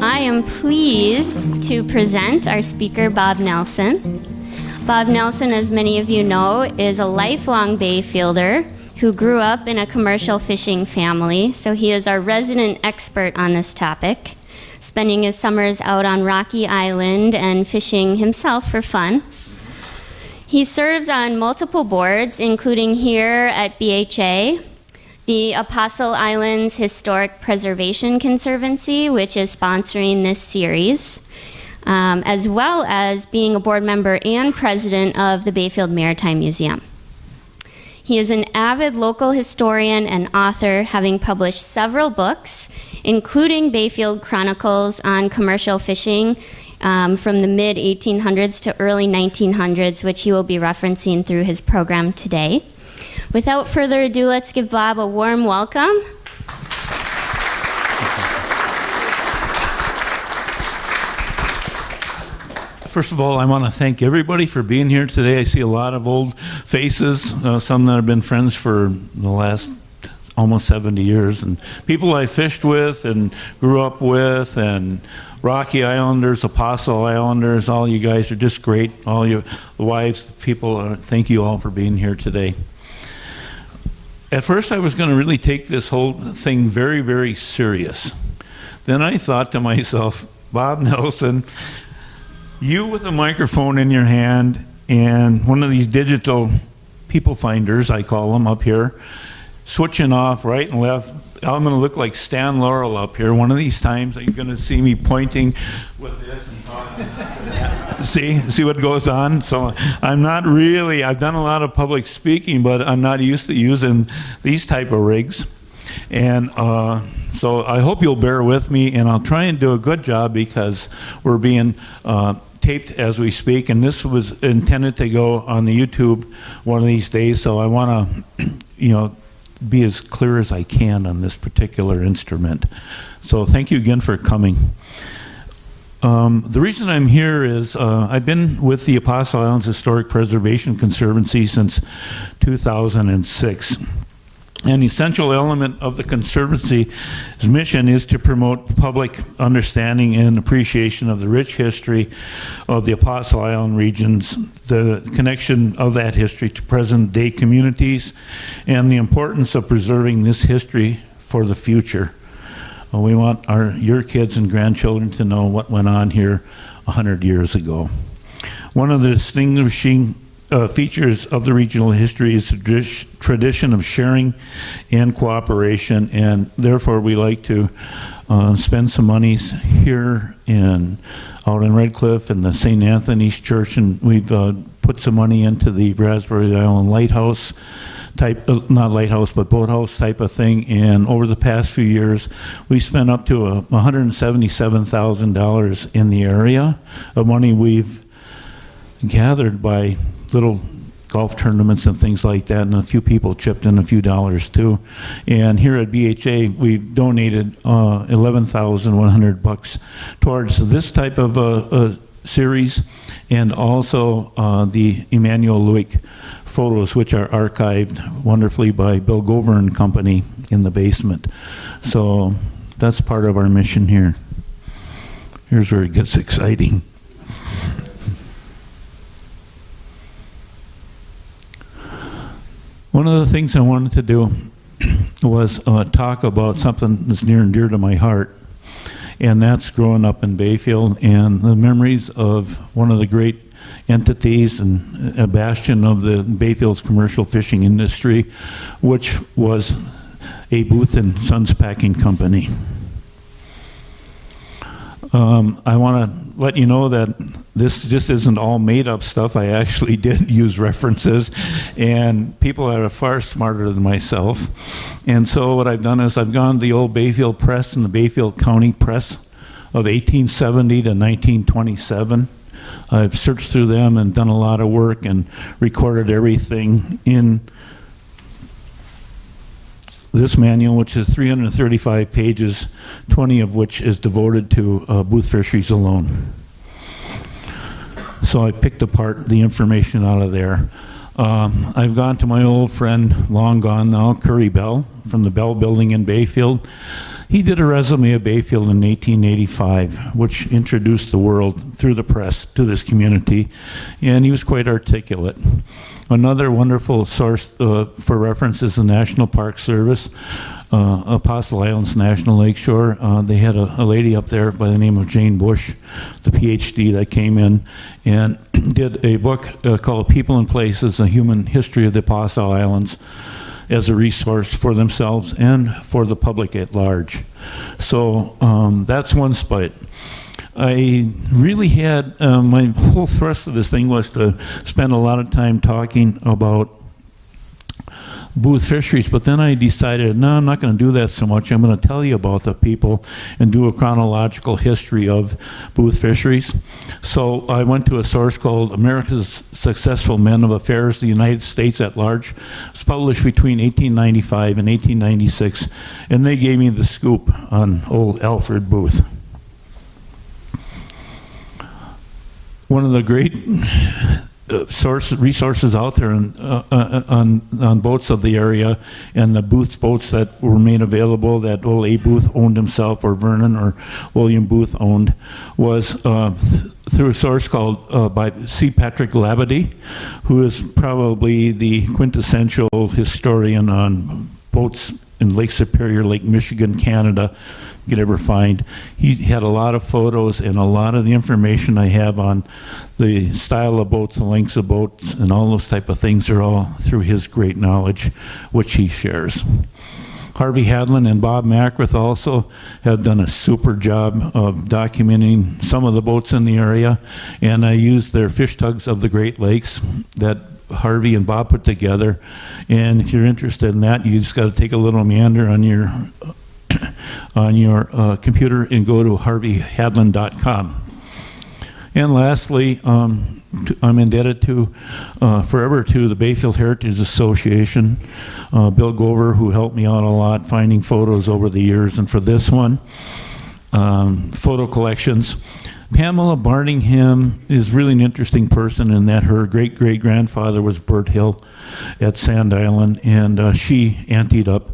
I am pleased to present our speaker, Bob Nelson. Bob Nelson, as many of you know, is a lifelong Bayfielder who grew up in a commercial fishing family, so he is our resident expert on this topic, spending his summers out on Rocky Island and fishing himself for fun. He serves on multiple boards, including here at BHA, the Apostle Islands Historic Preservation Conservancy, which is sponsoring this series, as well as being a board member and president of the Bayfield Maritime Museum. He is an avid local historian and author, having published several books, including Bayfield Chronicles on commercial fishing from the mid-1800s to early 1900s, which he will be referencing through his program today. Without further ado, let's give Bob a warm welcome. First of all, I want to thank everybody for being here today. I see a lot of old faces, some that have been friends for the last almost 70 years, and people I fished with and grew up with, and Rocky Islanders, Apostle Islanders, all you guys are just great. All you, the wives, the people, thank you all for being here today. At first I was going to really take this whole thing very, very serious. Then I thought to myself, Bob Nelson, you with a microphone in your hand and one of these digital people finders, I call them up here, switching off right and left. I'm going to look like Stan Laurel up here. One of these times you're going to see me pointing with this and talking. See what goes on? So I'm not really, I've done a lot of public speaking, but I'm not used to using these type of rigs. And so I hope you'll bear with me, and I'll try and do a good job because we're being taped as we speak, and this was intended to go on the YouTube one of these days, so I want to, be as clear as I can on this particular instrument. So thank you again for coming. The reason I'm here is I've been with the Apostle Islands Historic Preservation Conservancy since 2006. An essential element of the Conservancy's mission is to promote public understanding and appreciation of the rich history of the Apostle Island regions, the connection of that history to present-day communities, and the importance of preserving this history for the future. We want your kids and grandchildren to know what went on here 100 years ago. One of the distinguishing features of the regional history is the tradition of sharing and cooperation, and therefore we like to spend some monies here out in Red Cliff and the St. Anthony's Church, and we've put some money into the Raspberry Island Lighthouse type, not lighthouse, but boathouse type of thing, and over the past few years we spent up to $177,000 in the area of money we've gathered by little golf tournaments and things like that, and a few people chipped in a few dollars too. And here at BHA, we've donated $11,100 towards this type of series, and also the Emmanuel Lewick photos, which are archived wonderfully by Bill Gover and Company in the basement. So that's part of our mission here. Here's where it gets exciting. One of the things I wanted to do was talk about something that's near and dear to my heart, and that's growing up in Bayfield and the memories of one of the great entities and a bastion of the Bayfield's commercial fishing industry, which was a Booth and Sons Packing Company. I want to let you know that this just isn't all made up stuff. I actually did use references, and people that are far smarter than myself. And so what I've done is I've gone to the old Bayfield Press and the Bayfield County Press of 1870 to 1927. I've searched through them and done a lot of work and recorded everything in this manual, which is 335 pages, 20 of which is devoted to Booth Fisheries alone. So I picked apart the information out of there. I've gone to my old friend, long gone now, Curry Bell, from the Bell Building in Bayfield. He did a resume of Bayfield in 1885, which introduced the world through the press to this community, and he was quite articulate. Another wonderful source for reference is the National Park Service, Apostle Islands National Lakeshore. They had a lady up there by the name of Jane Bush, the PhD, that came in and did a book called People and Places, A Human History of the Apostle Islands, as a resource for themselves and for the public at large. So that's one spot. I really had, my whole thrust of this thing was to spend a lot of time talking about Booth Fisheries, but then I decided, no, I'm not going to do that so much. I'm going to tell you about the people and do a chronological history of Booth Fisheries. So I went to a source called America's Successful Men of Affairs, the United States at Large. It was published between 1895 and 1896, and they gave me the scoop on old Alfred Booth. One of the great resources out there on boats of the area, and the Booth's boats that were made available that old A. Booth owned himself, or Vernon or William Booth owned, was through a source called by C. Patrick Labadie, who is probably the quintessential historian on boats in Lake Superior, Lake Michigan, Canada, you could ever find. He had a lot of photos, and a lot of the information I have on the style of boats, the lengths of boats, and all those type of things are all through his great knowledge, which he shares. Harvey Hadlin and Bob Mackrith also have done a super job of documenting some of the boats in the area, and I used their fish tugs of the Great Lakes that Harvey and Bob put together. And if you're interested in that, you just got to take a little meander on your computer and go to harveyhadlin.com. And lastly, I'm indebted to forever to the Bayfield Heritage Association, Bill Gover, who helped me out a lot finding photos over the years, and for this one, photo collections. Pamela Barningham is really an interesting person in that her great-great-grandfather was Bert Hill at Sand Island, and she anteed up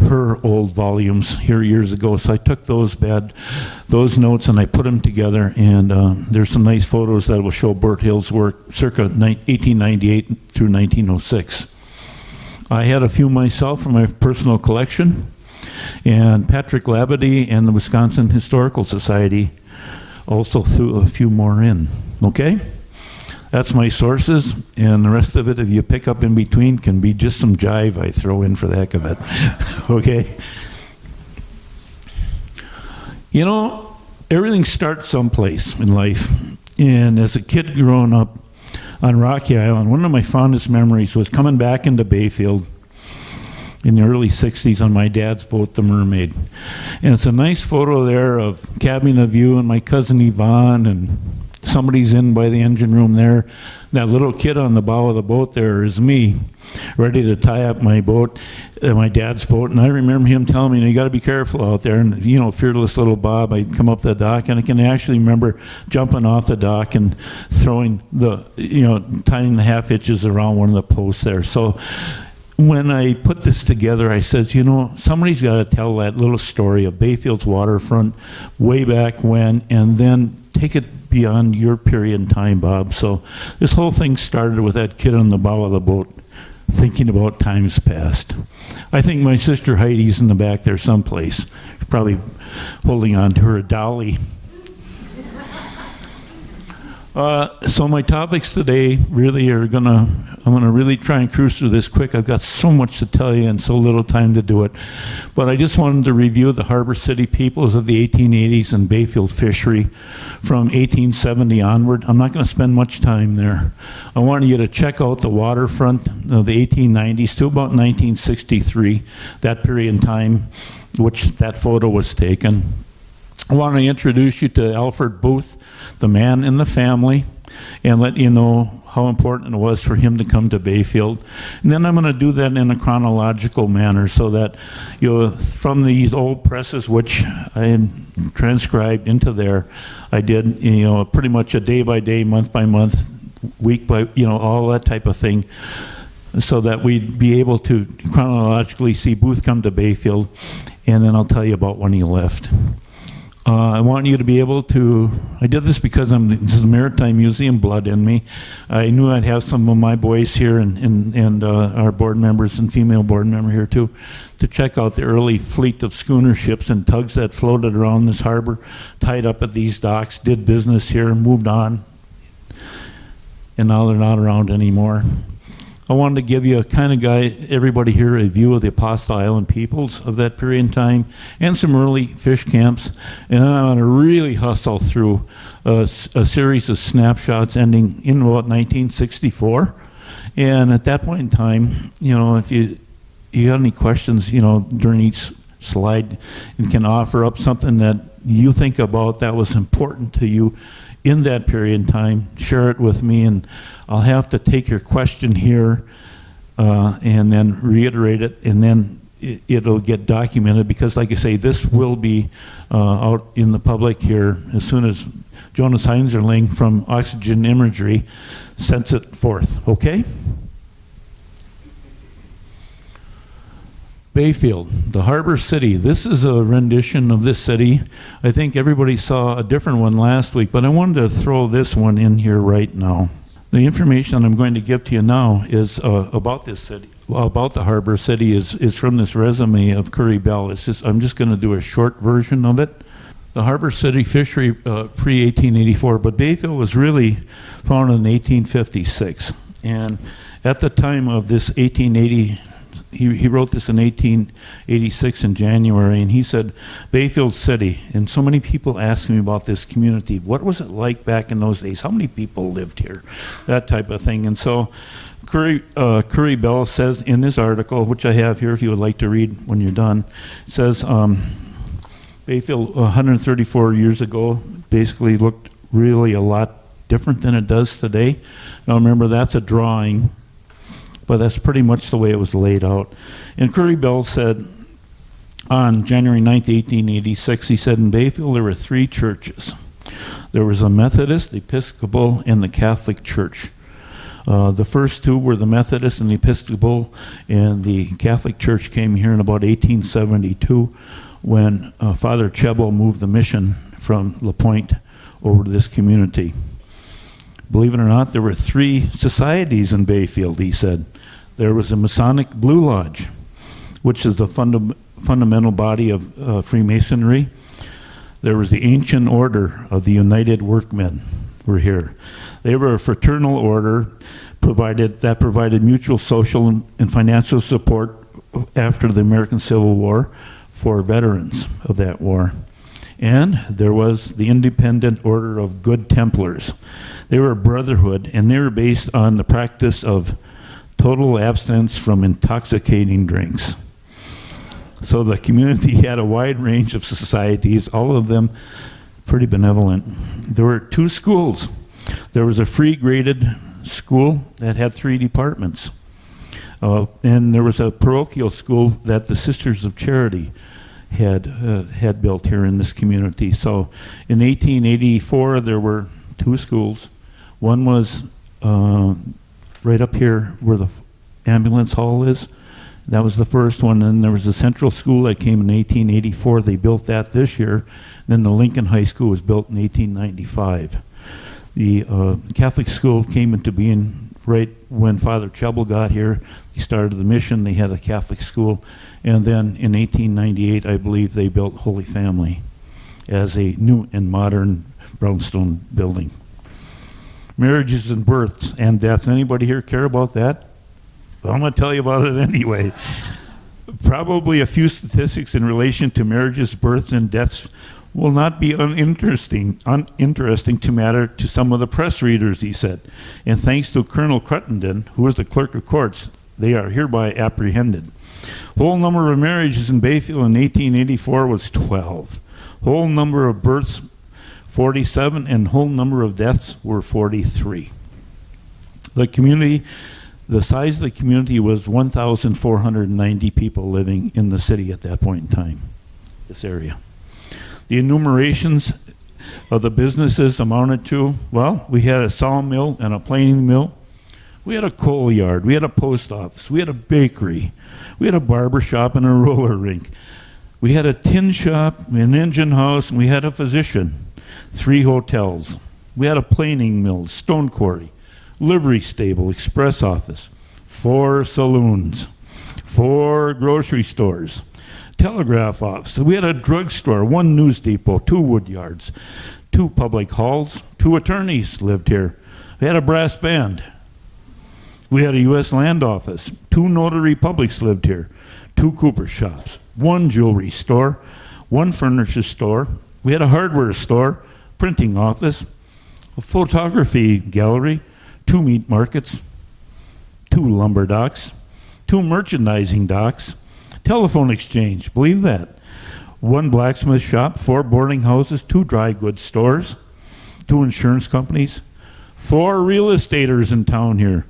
her old volumes here years ago. So I took those notes and I put them together, and there's some nice photos that will show Bert Hill's work circa 1898 through 1906. I had a few myself from my personal collection, and Patrick Labadie and the Wisconsin Historical Society also threw a few more in. Okay? That's my sources, and the rest of it, if you pick up in between, can be just some jive I throw in for the heck of it. Okay? You know, everything starts someplace in life. And as a kid growing up on Rocky Island, one of my fondest memories was coming back into Bayfield in the early 60s on my dad's boat, the Mermaid. And it's a nice photo there of cabin of view and my cousin Yvonne, and somebody's in by the engine room there. That little kid on the bow of the boat there is me, ready to tie up my boat, my dad's boat. And I remember him telling me, you got to be careful out there. And, you know, fearless little Bob, I'd come up the dock, and I can actually remember jumping off the dock and throwing tying the half hitches around one of the posts there. So when I put this together, I said, somebody's got to tell that little story of Bayfield's waterfront way back when, and then take it beyond your period in time, Bob. So this whole thing started with that kid on the bow of the boat thinking about times past. I think my sister Heidi's in the back there someplace, probably holding on to her dolly. So my topics today really I'm gonna really try and cruise through this quick. I've got so much to tell you and so little time to do it. But I just wanted to review the Harbor City peoples of the 1880s and Bayfield fishery from 1870 onward. I'm not gonna spend much time there. I wanted you to check out the waterfront of the 1890s to about 1963, that period in time which that photo was taken. I want to introduce you to Alfred Booth, the man in the family, and let you know how important it was for him to come to Bayfield. And then I'm going to do that in a chronological manner so that from these old presses, which I had transcribed into there, I did pretty much a day by day, month by month, week by, all that type of thing. so that we'd be able to chronologically see Booth come to Bayfield, and then I'll tell you about when he left. I want you to be able to, I did this because this is a Maritime Museum blood in me. I knew I'd have some of my boys here and our board members and female board member here too, to check out the early fleet of schooner ships and tugs that floated around this harbor, tied up at these docks, did business here, moved on, and now they're not around anymore. I wanted to give you a kind of everybody here, a view of the Apostle Island peoples of that period in time and some early fish camps. And I'm going to really hustle through a series of snapshots ending in about 1964. And at that point in time, if you got any questions, during each slide, and can offer up something that you think about that was important to you in that period in time, share it with me, and I'll have to take your question here and then reiterate it, and then it'll get documented, because like I say, this will be out in the public here as soon as Jonas Heinzerling from Oxygen Imagery sends it forth, okay? Bayfield, the harbor city. This is a rendition of this city. I think everybody saw a different one last week, but I wanted to throw this one in here right now. The information I'm going to give to you now is about this city, about the harbor city, is from this resume of Curry Bell. I'm just going to do a short version of it. The harbor city fishery pre-1884, but Bayfield was really founded in 1856. And at the time of this 1880, he wrote this in 1886 in January, and he said, Bayfield City, and so many people ask me about this community. What was it like back in those days? How many people lived here? That type of thing. And so Curry Bell says in this article, which I have here if you would like to read when you're done, it says Bayfield 134 years ago basically looked really a lot different than it does today. Now remember, that's a drawing, but that's pretty much the way it was laid out. And Curry Bell said on January 9th, 1886, he said, in Bayfield there were 3 churches. There was a Methodist, Episcopal, and the Catholic Church. The first 2 were the Methodist and the Episcopal, and the Catholic Church came here in about 1872 when Father Chebel moved the mission from Lapointe over to this community. Believe it or not, there were 3 societies in Bayfield, he said. There was a Masonic Blue Lodge, which is the fundamental body of Freemasonry. There was the Ancient Order of the United Workmen were here. They were a fraternal order that provided mutual social and financial support after the American Civil War for veterans of that war. And there was the Independent Order of Good Templars. They were a brotherhood, and they were based on the practice of total abstinence from intoxicating drinks. So the community had a wide range of societies, all of them pretty benevolent. There were 2 schools. There was a free graded school that had 3 departments. And there was a parochial school that the Sisters of Charity had built here in this community. So in 1884, there were 2 schools. One was right up here where the ambulance hall is. That was the first one. And there was a central school that came in 1884. They built that this year. Then the Lincoln High School was built in 1895. The Catholic school came into being right when Father Chebel got here. He started the mission. They had a Catholic school. And then in 1898, I believe, they built Holy Family as a new and modern brownstone building. Marriages and births and deaths. Anybody here care about that? Well, I'm going to tell you about it anyway. Probably a few statistics in relation to marriages, births, and deaths will not be uninteresting to matter to some of the press readers, he said. And thanks to Colonel Cruttenden, who was the clerk of courts, they are hereby apprehended. Whole number of marriages in Bayfield in 1884 was 12. Whole number of births, 47, and whole number of deaths were 43. The size of the community was 1,490 people living in the city at that point in time, this area. The enumerations of the businesses amounted to, well, we had a sawmill and a planing mill, We had a coal yard. We had a post office. We had a bakery. We had a barber shop and a roller rink. We had a tin shop, an engine house, and we had a physician. 3 hotels. We had a planing mill, stone quarry, livery stable, express office, 4 saloons, 4 grocery stores, telegraph office. We had a drugstore, 1 news depot, 2 wood yards, 2 public halls, 2 attorneys lived here. We had a brass band. We had a U.S. land office. 2 notary publics lived here. 2 cooper shops, 1 jewelry store, 1 furniture store. We had a hardware store, printing office, a photography gallery, 2 meat markets, 2 lumber docks, 2 merchandising docks, telephone exchange, believe that, 1 blacksmith shop, 4 boarding houses, 2 dry goods stores, 2 insurance companies, 4 real estaters in town here,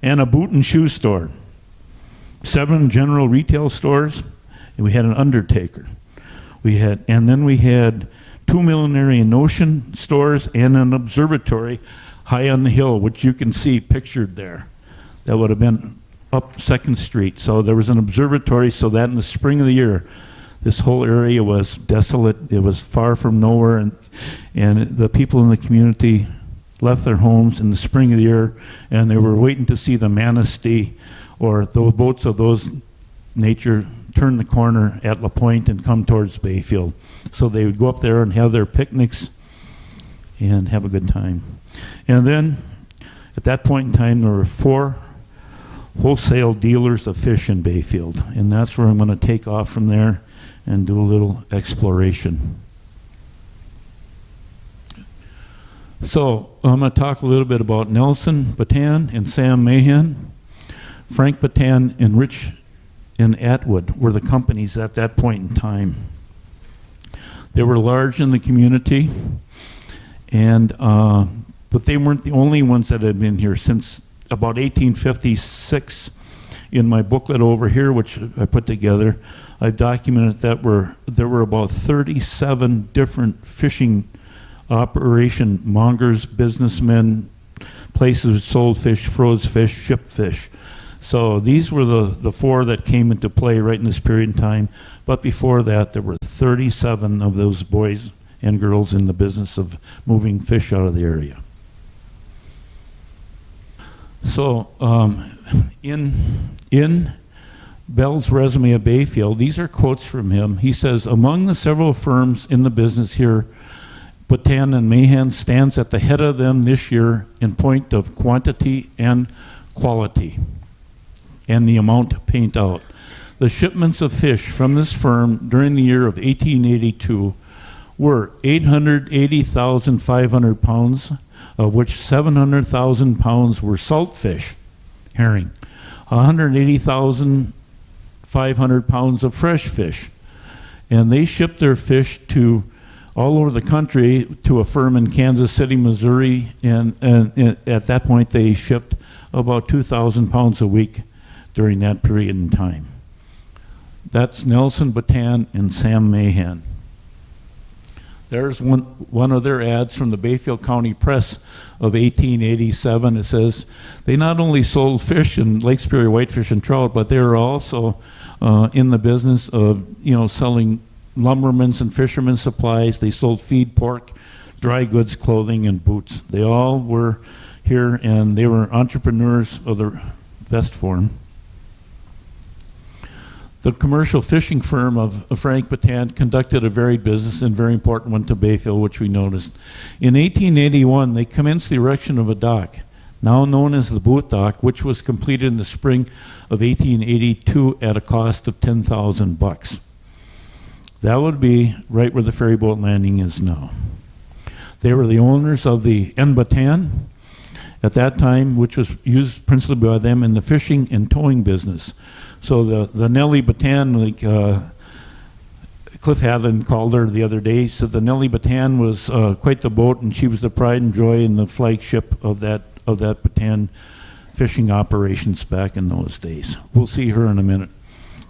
and a boot and shoe store, 7 general retail stores, and we had an undertaker. And then we had 2 millinery and notion stores and an observatory high on the hill, which you can see pictured there. That would have been up 2nd Street. So there was an observatory, so that in the spring of the year, this whole area was desolate. It was far from nowhere, and the people in the community left their homes in the spring of the year, and they were waiting to see the manistee or those boats of those nature turn the corner at Lapointe and come towards Bayfield. So they would go up there and have their picnics and have a good time. And then at that point in time, there were 4 wholesale dealers of fish in Bayfield. And that's where I'm going to take off from there and do a little exploration. So I'm going to talk a little bit about Nelson Batan and Sam Mahan. Frank Batan and Rich and Atwood were the companies at that point in time. They were large in the community, and but they weren't the only ones that had been here since about 1856. In my booklet over here, which I put together, I've documented that there were about 37 different fishing operation mongers, businessmen, places that sold fish, froze fish, shipped fish. So these were the 4 that came into play right in this period in time. But before that, there were 37 of those boys and girls in the business of moving fish out of the area. So in Bell's resume of Bayfield, these are quotes from him. He says, among the several firms in the business here, Batan and Mahan stands at the head of them this year in point of quantity and quality, and the amount paid out. The shipments of fish from this firm during the year of 1882 were 880,500 pounds, of which 700,000 pounds were salt fish, herring, 180,500 pounds of fresh fish. And they shipped their fish to all over the country to a firm in Kansas City, Missouri, and at that point they shipped about 2,000 pounds a week during that period in time. That's Nelson Batan and Sam Mahan. There's one of their ads from the Bayfield County Press of 1887. It says, they not only sold fish and Lake Superior whitefish and trout, but they were also in the business of selling lumbermen's and fishermen's supplies. They sold feed, pork, dry goods, clothing, and boots. They all were here, and they were entrepreneurs of the best form. The commercial fishing firm of Frank Batan conducted a varied business and very important one to Bayfield, which we noticed. In 1881, they commenced the erection of a dock, now known as the Booth Dock, which was completed in the spring of 1882 at a cost of $10,000. That would be right where the ferry boat landing is now. They were the owners of the N. Batan at that time, which was used principally by them in the fishing and towing business. So the Nellie Batan, like Cliff Hadlin called her the other day, said the Nellie Batan was quite the boat, and she was the pride and joy and the flagship of that Batan fishing operations back in those days. We'll see her in a minute.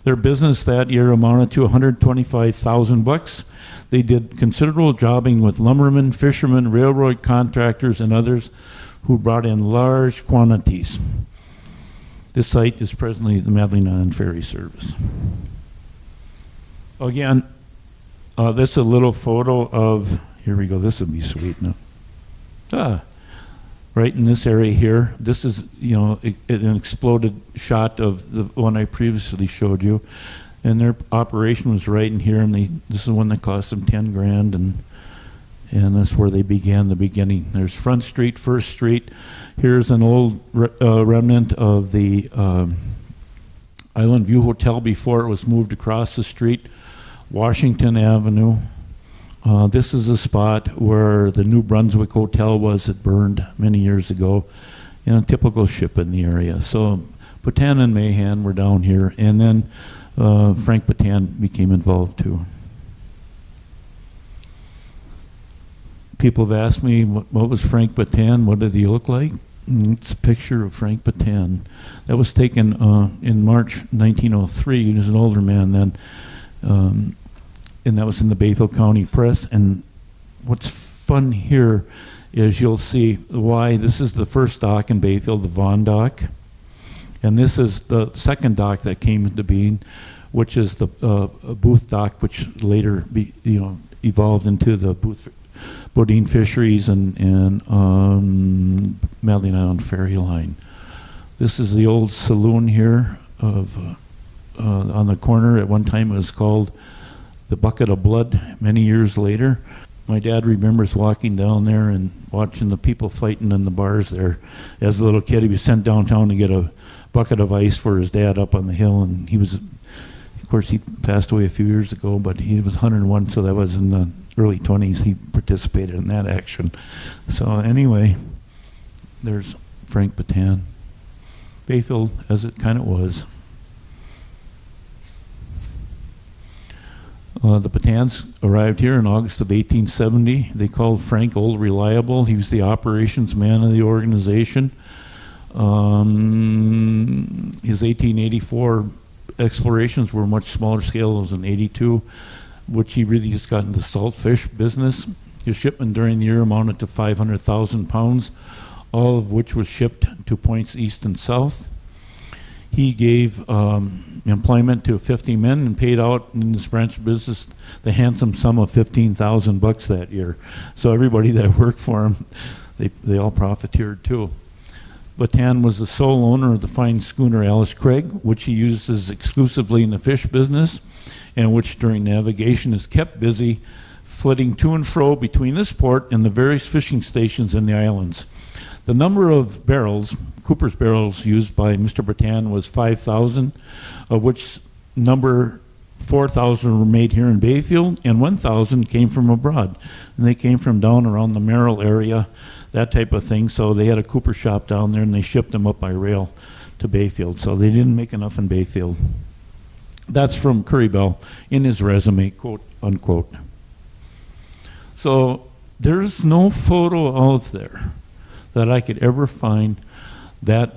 Their business that year amounted to $125,000. They did considerable jobbing with lumbermen, fishermen, railroad contractors, and others who brought in large quantities. This site is presently the Madeline Island Ferry Service. Again, this is a little photo of, here we go, this would be sweet now. Right in this area here, this is, an exploded shot of the one I previously showed you. And their operation was right in here, and this is one that cost them 10 grand, and that's where they began the beginning. There's Front Street, First Street. Here's an old remnant of the Island View Hotel before it was moved across the street, Washington Avenue. This is a spot where the New Brunswick Hotel was. It burned many years ago, and a typical ship in the area. So Patan and Mahan were down here, and then Frank Patan became involved too. People have asked me, what was Frank Patan? What did he look like? It's a picture of Frank Patan. That was taken in March 1903. He was an older man then. And that was in the Bayfield County Press. And what's fun here is you'll see why this is the first dock in Bayfield, the Vaughan Dock. And this is the second dock that came into being, which is the Booth Dock, which later evolved into the Bodine Fisheries and Madeline Island Ferry Line. This is the old saloon here on the corner. At one time it was called the Bucket of Blood. Many years later, my dad remembers walking down there and watching the people fighting in the bars there. As a little kid, he was sent downtown to get a bucket of ice for his dad up on the hill, and he was, of course, he passed away a few years ago, but he was 101, so that was in the early 20s. He participated in that action. So anyway, there's Frank Patan. Bayfield as it kind of was. The Patans arrived here in August of 1870. They called Frank Old Reliable. He was the operations man of the organization. His 1884 explorations were much smaller scale. It was in 82, which he really just got into the salt fish business. His shipment during the year amounted to 500,000 pounds, all of which was shipped to points east and south. He gave employment to 50 men and paid out in this branch of business the handsome sum of $15,000 that year. So everybody that worked for him, they all profiteered too. Patan was the sole owner of the fine schooner Alice Craig, which he uses exclusively in the fish business, and which during navigation is kept busy flitting to and fro between this port and the various fishing stations in the islands. The number of barrels, Cooper's barrels, used by Mr. Patan was 5,000, of which number 4,000 were made here in Bayfield, and 1,000 came from abroad. And they came from down around the Merrill area, that type of thing. So they had a Cooper shop down there, and they shipped them up by rail to Bayfield. So they didn't make enough in Bayfield. That's from Curry Bell in his resume, quote unquote. So there's no photo out there that I could ever find that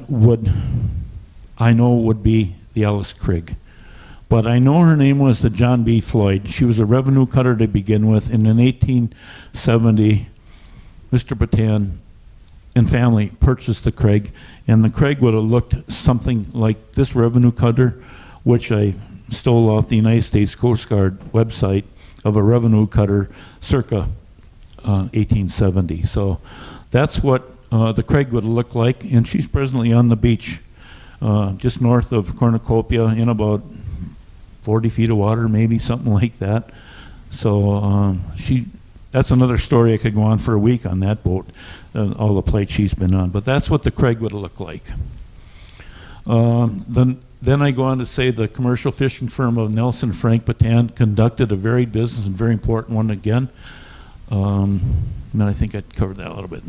I know would be the Alice Craig. But I know her name was the John B. Floyd. She was a revenue cutter to begin with, and in 1870, Mr. Patan and family purchased the Craig, and the Craig would have looked something like this revenue cutter, which I stole off the United States Coast Guard website of a revenue cutter circa 1870. So that's what the Craig would look like, and she's presently on the beach just north of Cornucopia in about 40 feet of water, maybe, something like that. So that's another story. I could go on for a week on that boat, all the plight she's been on. But that's what the Craig would look like. Then I go on to say the commercial fishing firm of Nelson Frank Patan conducted a varied business, and very important one again. And I think I covered that a little bit.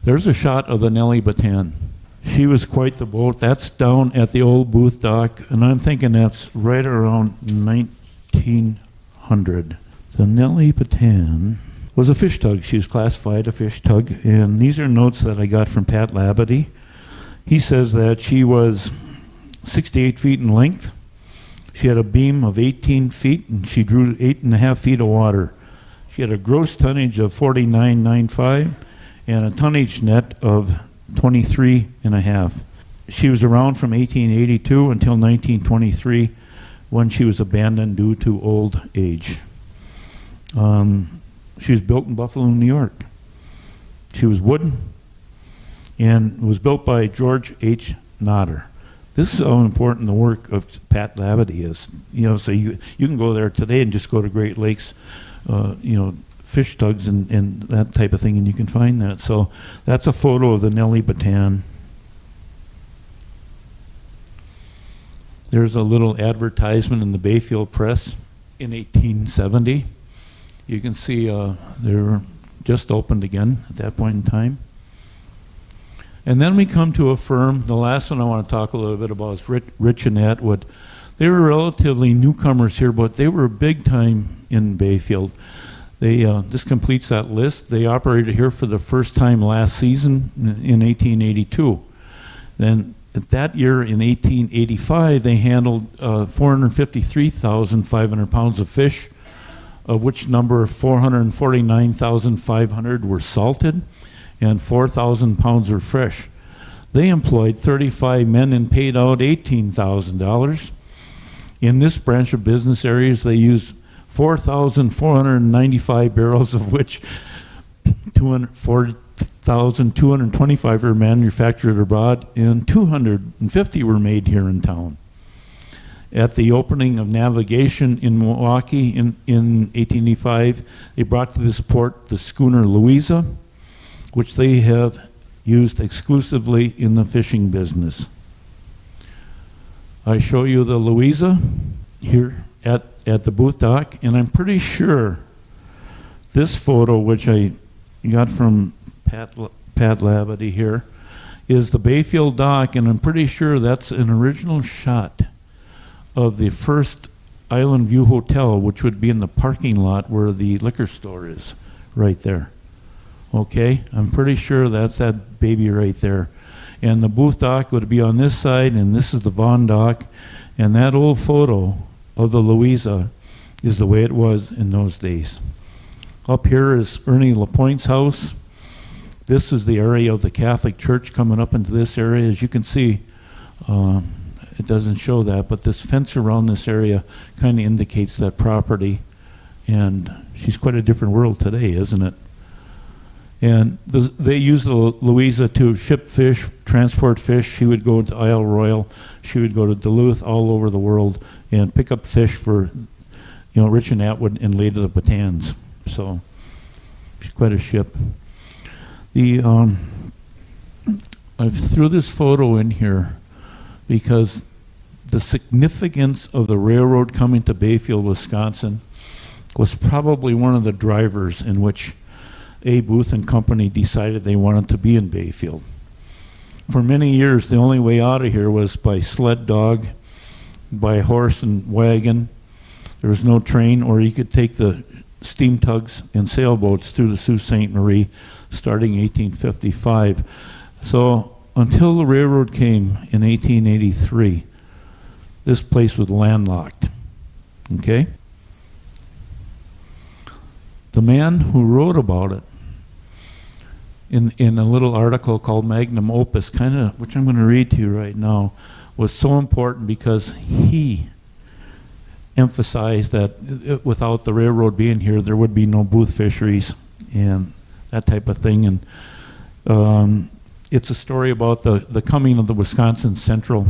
There's a shot of the Nellie Patan. She was quite the boat. That's down at the old Booth Dock, and I'm thinking that's right around 1900. The Nellie Patan was a fish tug. She was classified a fish tug, and these are notes that I got from Pat Labadie. He says that she was 68 feet in length. She had a beam of 18 feet, and she drew 8.5 feet of water. She had a gross tonnage of 49.95, and a tonnage net of 23 and a half. She was around from 1882 until 1923 when she was abandoned due to old age. She was built in Buffalo, New York. She was wooden and was built by George H. Nodder. This is how important the work of Pat Labadie is. So you can go there today and just go to Great Lakes, fish tugs and that type of thing, and you can find that. So that's a photo of the Nellie Bataan. There's a little advertisement in the Bayfield Press in 1870. You can see they were just opened again at that point in time. And then we come to a firm, the last one I want to talk a little bit about is Rich and Atwood. They were relatively newcomers here, but they were big time in Bayfield. This completes that list. They operated here for the first time last season in 1882. Then that year in 1885, they handled 453,500 pounds of fish, of which number 449,500 were salted and 4,000 pounds were fresh. They employed 35 men and paid out $18,000. In this branch of business areas, they used 4,495 barrels, of which 4,225 were manufactured abroad and 250 were made here in town. At the opening of navigation in Milwaukee in 1885, they brought to this port the schooner Louisa, which they have used exclusively in the fishing business. I show you the Louisa here at the booth dock, and I'm pretty sure this photo, which I got from Pat Labadie here, is the Bayfield dock, and I'm pretty sure that's an original shot of the first Island View Hotel, which would be in the parking lot where the liquor store is, right there. Okay, I'm pretty sure that's that baby right there. And the booth dock would be on this side, and this is the Vaughn dock, and that old photo of the Louisa is the way it was in those days. Up here is Ernie Lapointe's house. This is the area of the Catholic Church coming up into this area. As you can see, it doesn't show that, but this fence around this area kind of indicates that property. And she's quite a different world today, isn't it? And they use the Louisa to ship fish, transport fish. She would go to Isle Royal. She would go to Duluth, all over the world, and pick up fish for, Rich and Atwood and later the Bataans. So she's quite a ship. I threw this photo in here because the significance of the railroad coming to Bayfield, Wisconsin, was probably one of the drivers in which A. Booth and Company decided they wanted to be in Bayfield. For many years, the only way out of here was by sled dog, by horse and wagon. There was no train, or you could take the steam tugs and sailboats through the Sault Ste. Marie starting 1855. So until the railroad came in 1883, this place was landlocked. Okay? The man who wrote about it in a little article called Magnum Opus, which I'm going to read to you right now, was so important because he emphasized that without the railroad being here, there would be no Booth fisheries and that type of thing. And it's a story about the coming of the Wisconsin Central.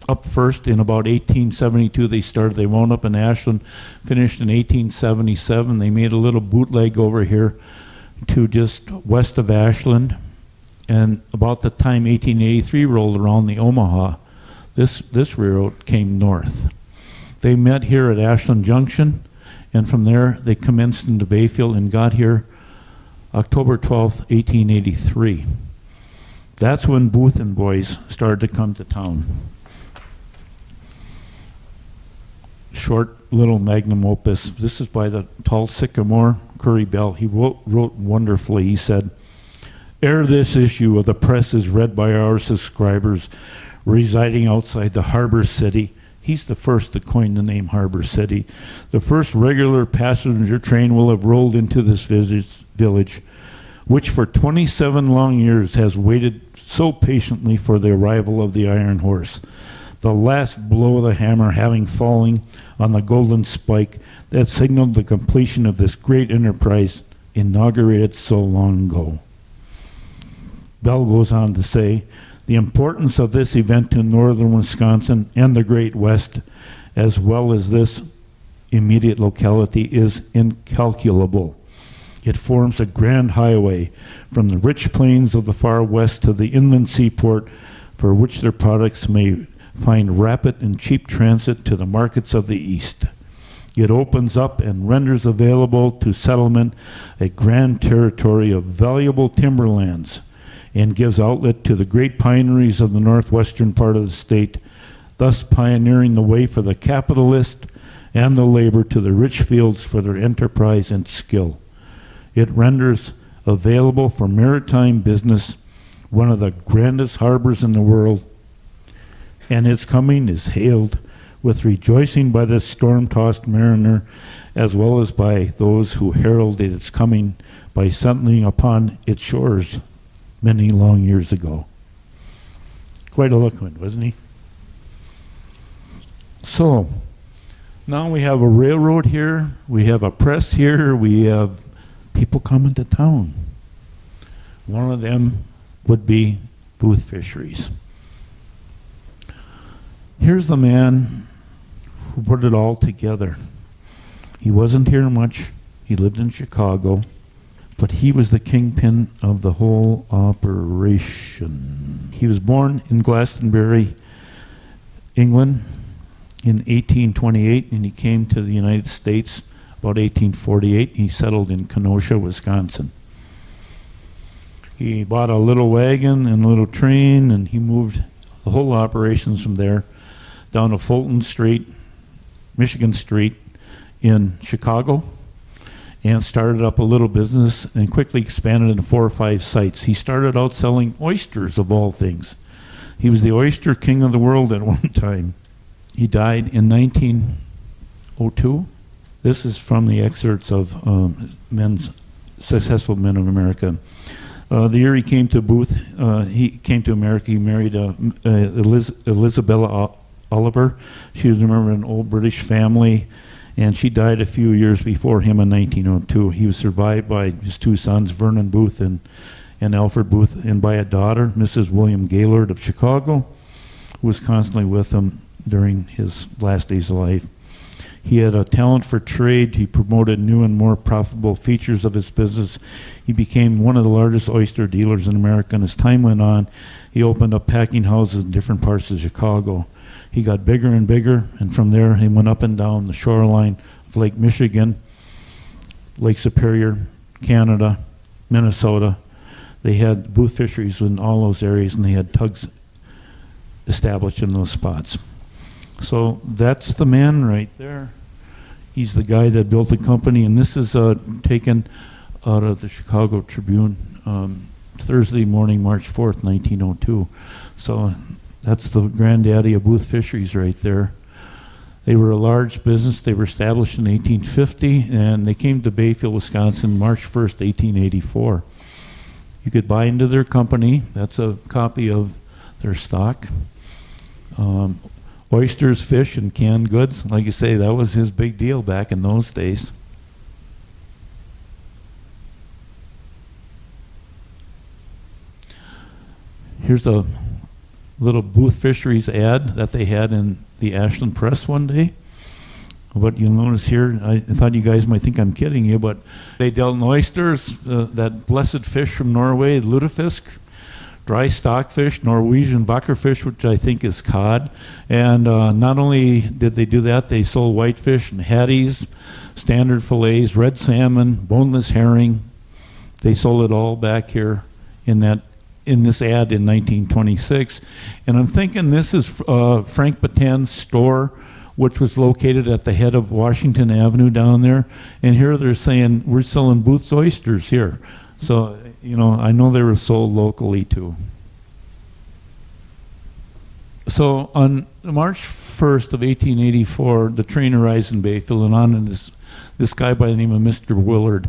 Up first in about 1872 they started. They wound up in Ashland, finished in 1877. They made a little bootleg over here to just west of Ashland. And about the time 1883 rolled around, the Omaha, this railroad came north. They met here at Ashland Junction, and from there they commenced into Bayfield and got here October 12th, 1883. That's when Booth and Boys started to come to town. Short little magnum opus. This is by the tall sycamore, Curry Bell. He wrote wonderfully. He said, "Ere this issue of the press is read by our subscribers residing outside the harbor city," he's the first to coin the name Harbor City, "the first regular passenger train will have rolled into this village. which for 27 long years has waited so patiently for the arrival of the iron horse, the last blow of the hammer having fallen on the golden spike that signaled the completion of this great enterprise inaugurated so long ago. Bell goes on to say, the importance of this event to northern Wisconsin and the Great West, as well as this immediate locality, is incalculable. It forms a grand highway from the rich plains of the far west to the inland seaport, for which their products may find rapid and cheap transit to the markets of the east. It opens up and renders available to settlement a grand territory of valuable timberlands, and gives outlet to the great pineries of the northwestern part of the state, thus pioneering the way for the capitalist and the labor to the rich fields for their enterprise and skill. It renders available for maritime business one of the grandest harbors in the world, and its coming is hailed with rejoicing by the storm-tossed mariner, as well as by those who heralded its coming by settling upon its shores many long years ago. Quite eloquent, wasn't he? So, now we have a railroad here, we have a press here, we have people coming to town. One of them would be Booth Fisheries. Here's the man who put it all together. He wasn't here much, he lived in Chicago, but he was the kingpin of the whole operation. He was born in Glastonbury, England in 1828, and he came to the United States about 1848. He settled in Kenosha, Wisconsin. He bought a little wagon and a little train, and he moved the whole operations from there down to Fulton Street, Michigan Street in Chicago, and started up a little business and quickly expanded into 4 or 5 sites. He started out selling oysters, of all things. He was the oyster king of the world at one time. He died in 1902. This is from the excerpts of Successful Men of America. The year he came to America, he married Elizabeth Oliver. She was a member of an old British family, and she died a few years before him in 1902. He was survived by his 2 sons, Vernon Booth and Alfred Booth, and by a daughter, Mrs. William Gaylord of Chicago, who was constantly with him during his last days of life. He had a talent for trade. He promoted new and more profitable features of his business. He became one of the largest oyster dealers in America, and as time went on, he opened up packing houses in different parts of Chicago. He got bigger and bigger, and from there he went up and down the shoreline of Lake Michigan, Lake Superior, Canada, Minnesota. They had Booth Fisheries in all those areas, and they had tugs established in those spots. So that's the man right there. He's the guy that built the company, and this is taken out of the Chicago Tribune, Thursday morning, March 4th, 1902. So that's the granddaddy of Booth Fisheries right there. They were a large business. They were established in 1850, and they came to Bayfield, Wisconsin, March 1st, 1884. You could buy into their company. That's a copy of their stock. Oysters, fish, and canned goods. Like you say, that was his big deal back in those days. Here's a little Booth Fisheries ad that they had in the Ashland Press one day. What you'll notice here, I thought you guys might think I'm kidding you, but they dealt in oysters, that blessed fish from Norway, lutefisk, dry stockfish, Norwegian bakkerfish, which I think is cod. And not only did they do that, they sold whitefish and hatties, standard fillets, red salmon, boneless herring. They sold it all back here in this ad in 1926. And I'm thinking this is Frank Batan's store, which was located at the head of Washington Avenue down there. And here they're saying, we're selling Booth's oysters here. So, you know, I know they were sold locally too. So on March 1st of 1884, the train arrives in Bayfield, and on this guy by the name of Mr. Willard.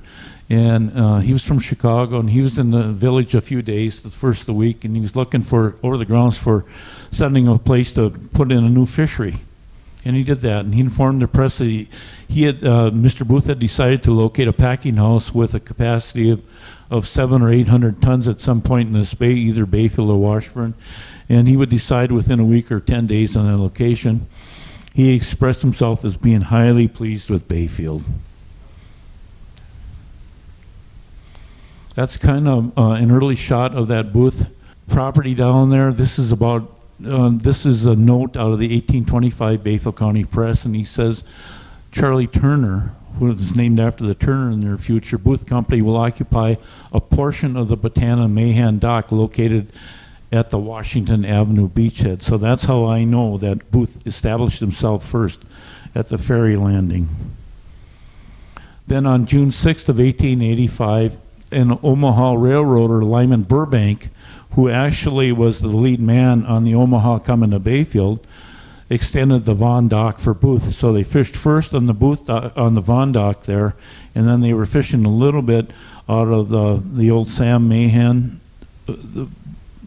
And he was from Chicago, and he was in the village a few days, the first of the week, and he was looking for over the grounds for sending a place to put in a new fishery. And he did that, and he informed the press that Mr. Booth had decided to locate a packing house with a capacity of 700 or 800 tons at some point in this bay, either Bayfield or Washburn, and he would decide within a week or 10 days on the location. He expressed himself as being highly pleased with Bayfield. That's kind of an early shot of that Booth property down there. This is a note out of the 1825 Bayfield County Press, and he says, Charlie Turner, who is named after the Turner in their future, Booth Company will occupy a portion of the Batana-Mahan dock located at the Washington Avenue beachhead. So that's how I know that Booth established himself first at the ferry landing. Then on June 6th of 1885, an Omaha railroader, Lyman Burbank, who actually was the lead man on the Omaha coming to Bayfield, extended the Vaughan dock for Booth. So they fished first on the Vaughan dock there, and then they were fishing a little bit out of the old Sam Mahan, the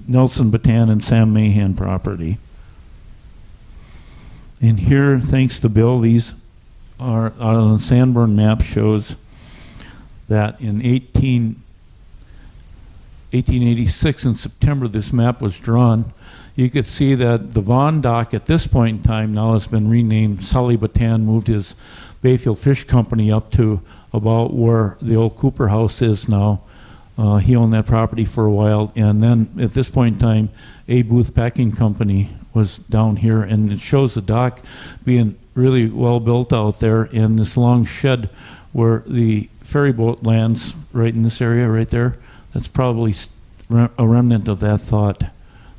Nelson Batan and Sam Mahan property. And here, thanks to Bill, these are on the Sanborn map, shows that in 1886 in September this map was drawn. You could see that the Vaughan dock at this point in time now has been renamed. Sully Batan moved his Bayfield Fish Company up to about where the old Cooper House is now. He owned that property for a while, and then at this point in time, A. Booth Packing Company was down here, and it shows the dock being really well built out there, and this long shed where the ferry boat lands right in this area right there. That's probably a remnant of that thought.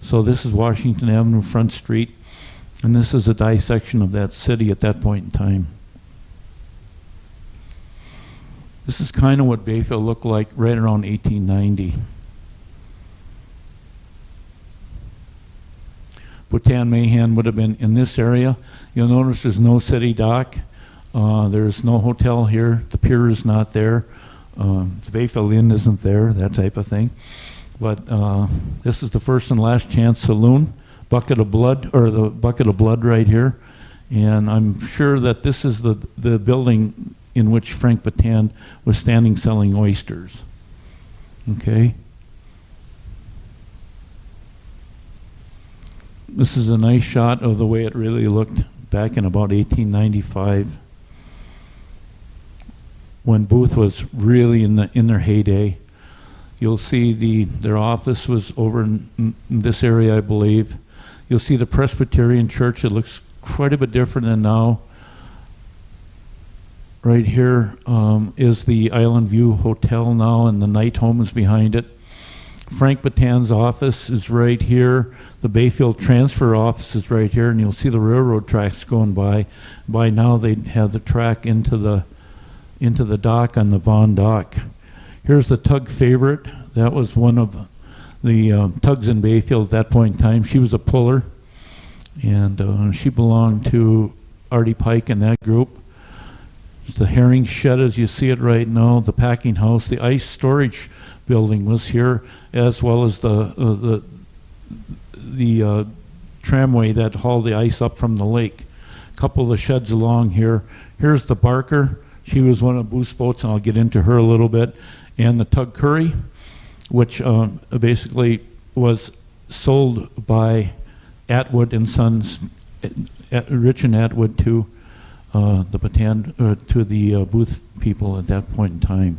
So this is Washington Avenue, Front Street, and this is a dissection of that city at that point in time. This is kind of what Bayfield looked like right around 1890. Batan-Mahan would have been in this area. You'll notice there's no city dock. There's no hotel here. The pier is not there. The Bayfield Inn isn't there, that type of thing. But this is the First and Last Chance Saloon, Bucket of Blood, or the Bucket of Blood right here. And I'm sure that this is the building in which Frank Batan was standing selling oysters. Okay? This is a nice shot of the way it really looked back in about 1895, when Booth was really in their heyday. You'll see their office was over in this area, I believe. You'll see the Presbyterian Church. It looks quite a bit different than now. Right here is the Island View Hotel now, and the night home is behind it. Frank Batan's office is right here. The Bayfield Transfer office is right here, and you'll see the railroad tracks going by. By now, they have the track into the dock on the Vaughan dock. Here's the tug Favorite. That was one of the tugs in Bayfield at that point in time. She was a puller, and she belonged to Artie Pike and that group. It's the herring shed as you see it right now, the packing house, the ice storage building was here, as well as the tramway that hauled the ice up from the lake. A couple of the sheds along here. Here's the Barker. She was one of Booth's boats, and I'll get into her a little bit. And the Tug Curry, which basically was sold by Atwood and Sons, Rich and Atwood, to the Booth people at that point in time.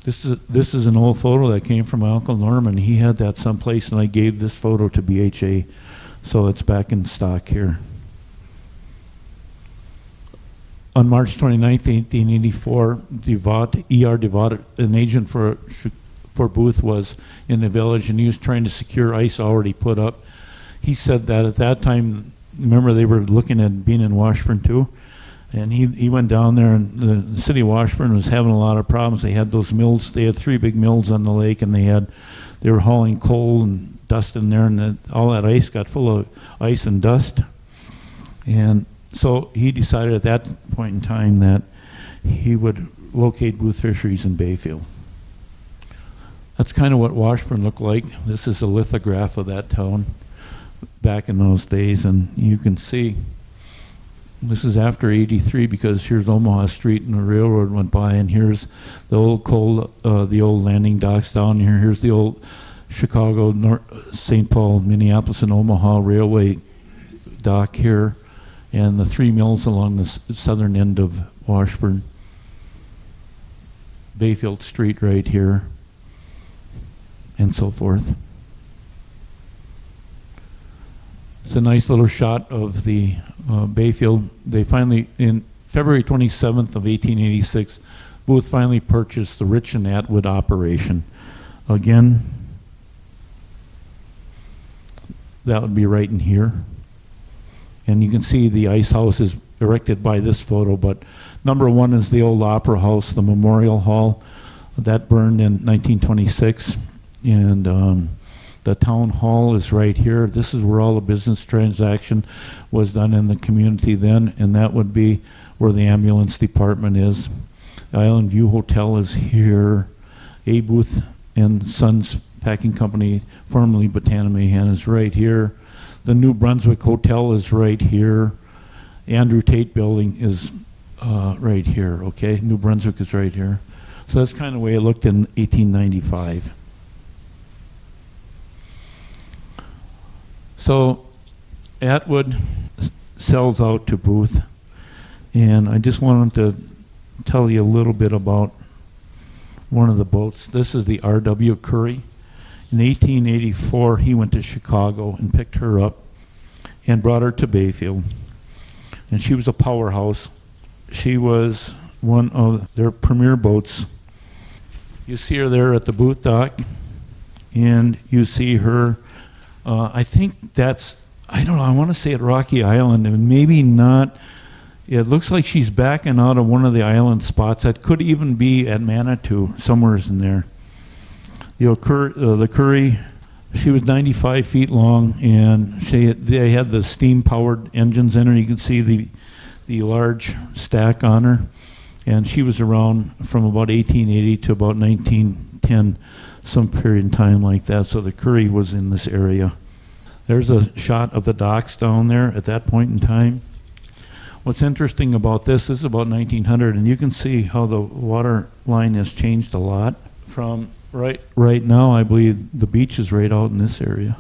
This is an old photo that came from my Uncle Norman. He had that someplace, and I gave this photo to BHA, so it's back in stock here. On March 29th, 1884, E.R. Devat, an agent for Booth, was in the village, and he was trying to secure ice already put up. He said that at that time, remember they were looking at being in Washburn too, and he went down there, and the city of Washburn was having a lot of problems. They had those mills. They had 3 big mills on the lake, and they were hauling coal and dust in there, and all that ice got full of ice and dust. And so he decided at that point in time that he would locate Booth Fisheries in Bayfield. That's kind of what Washburn looked like. This is a lithograph of that town back in those days, and you can see this is after 83 because here's Omaha Street and the railroad went by, and here's the old the old landing docks down here. Here's the old Chicago, St. Paul, Minneapolis, and Omaha railway dock here, and the 3 mills along the southern end of Washburn. Bayfield Street right here, and so forth. It's a nice little shot of the Bayfield. They finally, in February 27th of 1886, Booth finally purchased the Rich and Atwood operation. Again, that would be right in here. And you can see the ice house is erected by this photo, but number 1 is the old Opera House, the Memorial Hall. That burned in 1926. And the town hall is right here. This is where all the business transaction was done in the community then, and that would be where the ambulance department is. The Island View Hotel is here. A. Booth and Sons Packing Company, formerly Botana-Mahan, is right here. The New Brunswick Hotel is right here. The Andrew Tate Building is right here, okay? New Brunswick is right here. So that's kind of the way it looked in 1895. So Atwood sells out to Booth, and I just wanted to tell you a little bit about one of the boats. This is the R.W. Curry. In 1884, he went to Chicago and picked her up and brought her to Bayfield. And she was a powerhouse. She was one of their premier boats. You see her there at the Booth dock, and you see her, I think that's, I don't know, I want to say at Rocky Island, and maybe not. It looks like she's backing out of one of the island spots. That could even be at Manitou, somewhere in there. The Curry, she was 95 feet long, and they had the steam-powered engines in her. You can see the large stack on her, and she was around from about 1880 to about 1910, some period in time like that. So the Curry was in this area. There's a shot of the docks down there at that point in time. What's interesting about this is about 1900, and you can see how the water line has changed a lot. From right now, I believe the beach is right out in this area.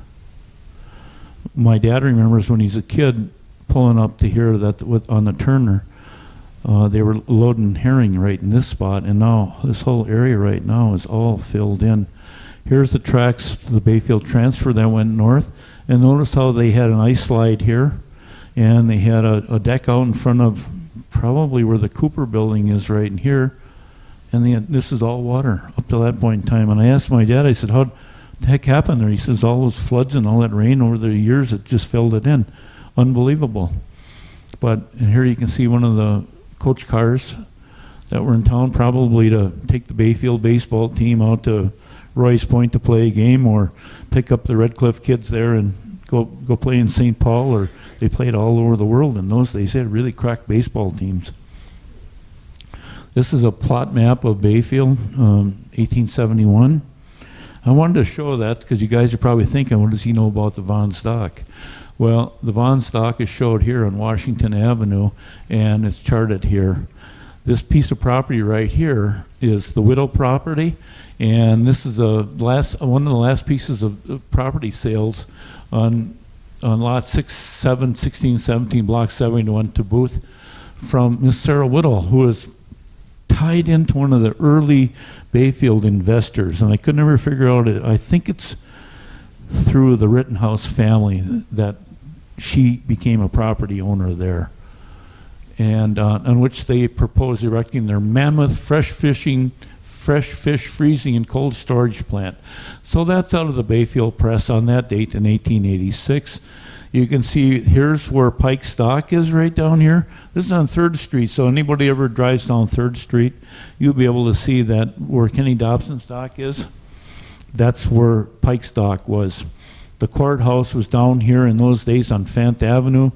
My dad remembers when he's a kid pulling up to here that on the Turner, they were loading herring right in this spot, and now this whole area right now is all filled in. Here's the tracks to the Bayfield transfer that went north, and notice how they had an ice slide here, and they had a deck out in front of probably where the Cooper building is right in here, and this is all water up to that point in time. And I asked my dad, I said, how the heck happened there? He says, all those floods and all that rain over the years, it just filled it in. Unbelievable. And here you can see one of the coach cars that were in town, probably to take the Bayfield baseball team out to Roy's Point to play a game, or pick up the Red Cliff kids there and go play in St. Paul, or they played all over the world in those days. They had really crack baseball teams. This is a plot map of Bayfield, 1871. I wanted to show that because you guys are probably thinking, what does he know about the Vaughn's Dock? Well, the Vaughn's Dock is showed here on Washington Avenue, and it's charted here. This piece of property right here is the Widow property, and this is one of the last pieces of property sales on lot 6, 7, 16, 17, block 71 to Booth from Miss Sarah Whittle, who is tied into one of the early Bayfield investors, and I could never figure out it. I think it's through the Rittenhouse family that she became a property owner there, and on which they proposed erecting their mammoth fresh fish freezing and cold storage plant. So that's out of the Bayfield Press on that date in 1886. You can see here's where Pike's Dock is right down here. This is on 3rd Street, so anybody ever drives down 3rd Street, you'll be able to see that where Kenny Dobson's dock is. That's where Pike's Dock was. The courthouse was down here in those days on Fant Avenue,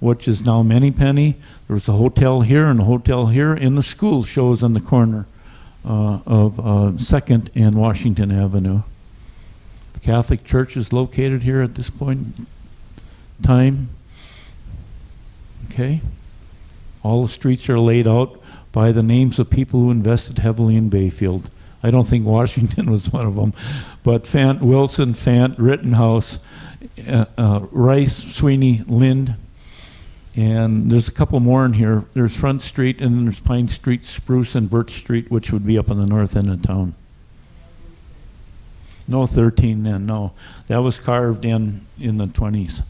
which is now Penny. There was a hotel here and a hotel here, and the school shows on the corner of 2nd and Washington Avenue. The Catholic Church is located here at this point in time. Okay. All the streets are laid out by the names of people who invested heavily in Bayfield. I don't think Washington was one of them, but Fant, Wilson, Fant, Rittenhouse, Rice, Sweeney, Lind, and there's a couple more in here. There's Front Street, and then there's Pine Street, Spruce, and Birch Street, which would be up on the north end of town. No 13 then, no. That was carved in the 20s.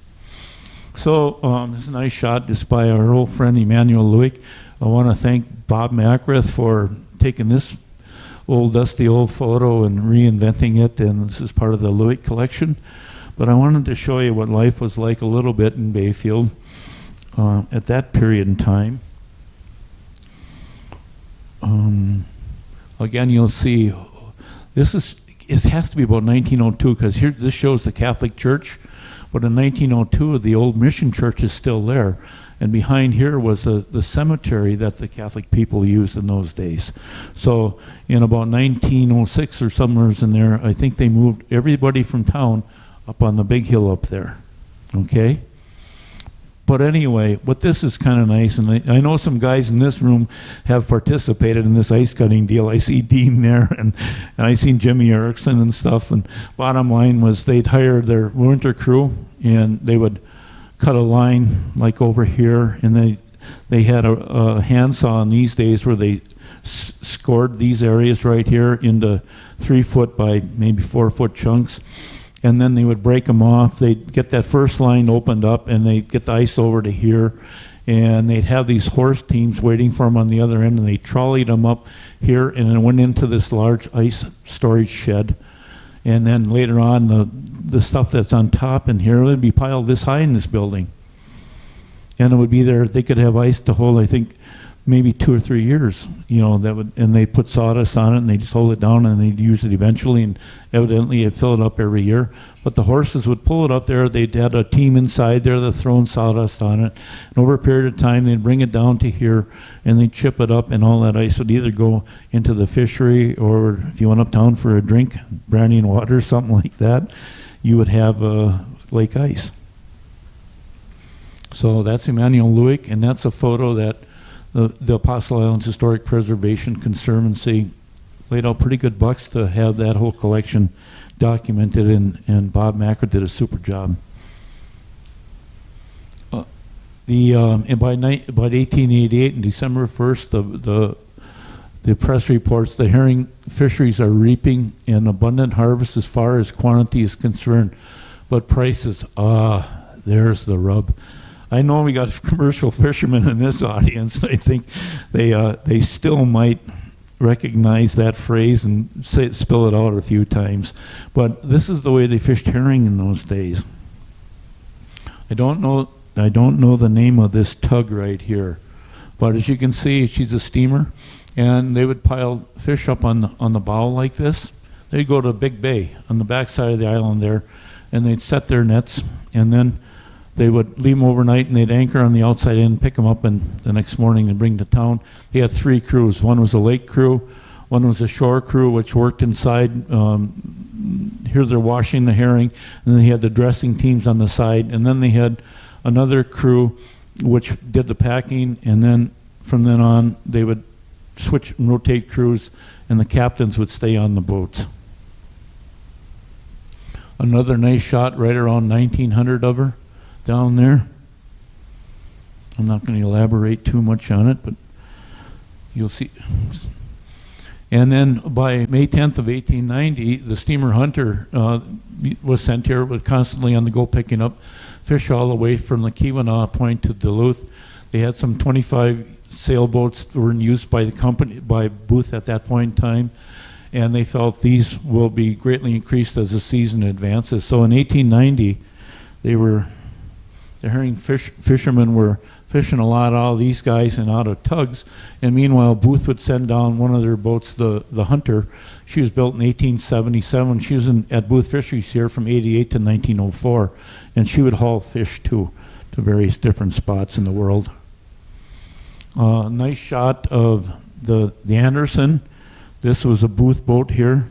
So this is a nice shot just by our old friend Emmanuel Lewick. I want to thank Bob Mackreth for taking this old dusty old photo and reinventing it, and this is part of the Lewick collection. But I wanted to show you what life was like a little bit in Bayfield at that period in time. Again, you'll see it has to be about 1902, because here this shows the Catholic Church, but in 1902 the old mission church is still there. And behind here was the cemetery that the Catholic people used in those days. So in about 1906 or somewhere in there, I think they moved everybody from town up on the big hill up there. Okay? But anyway, but this is kind of nice, and I know some guys in this room have participated in this ice cutting deal. I see Dean there, and I seen Jimmy Erickson and stuff, and bottom line was they'd hire their winter crew, and they would cut a line like over here, and they had a handsaw in these days where they scored these areas right here into 3 foot by maybe 4 foot chunks, and then they would break them off. They'd get that first line opened up, and they'd get the ice over to here, and they'd have these horse teams waiting for them on the other end, and they trolleyed them up here, and it went into this large ice storage shed. And then later on, the stuff that's on top in here would be piled this high in this building. And it would be there, they could have ice to hold, I think, maybe 2 or 3 years, and they put sawdust on it, and they just hold it down, and they'd use it eventually, and evidently it'd fill it up every year. But the horses would pull it up there, they'd had a team inside there that throwing sawdust on it, and over a period of time, they'd bring it down to here, and they'd chip it up, and all that ice would either go into the fishery, or if you went uptown for a drink, brandy and water, something like that, you would have lake ice. So that's Emmanuel Lewick, and that's a photo that the Apostle Islands Historic Preservation Conservancy laid out pretty good bucks to have that whole collection documented, and Bob Macker did a super job. And by 1888, in December 1st, the press reports the herring fisheries are reaping an abundant harvest as far as quantity is concerned, but prices, there's the rub. I know we got commercial fishermen in this audience. I think they still might recognize that phrase and spill it out a few times. But this is the way they fished herring in those days. I don't know the name of this tug right here, but as you can see, she's a steamer, and they would pile fish up on the bow like this. They'd go to a big bay on the back side of the island there, and they'd set their nets, and then they would leave them overnight, and they'd anchor on the outside end, pick them up, and the next morning they'd bring to town. They had 3 crews. One was a lake crew, one was a shore crew, which worked inside. Here they're washing the herring, and then they had the dressing teams on the side, and then they had another crew which did the packing, and then from then on they would switch and rotate crews, and the captains would stay on the boats. Another nice shot right around 1900 of her down there. I'm not going to elaborate too much on it, but you'll see. And then by May 10th of 1890, the steamer Hunter was sent here, was constantly on the go picking up fish all the way from the Keweenaw Point to Duluth. They had some 25 sailboats that were in use by the company, by Booth at that point in time, and they felt these will be greatly increased as the season advances. So in 1890, the herring fishermen were fishing a lot out of these guys and out of tugs, and meanwhile Booth would send down one of their boats, the Hunter. She was built in 1877. She was at Booth Fisheries here from 88 to 1904, and she would haul fish too. to various different spots in the world. Nice shot of the Anderson. This was a Booth boat here.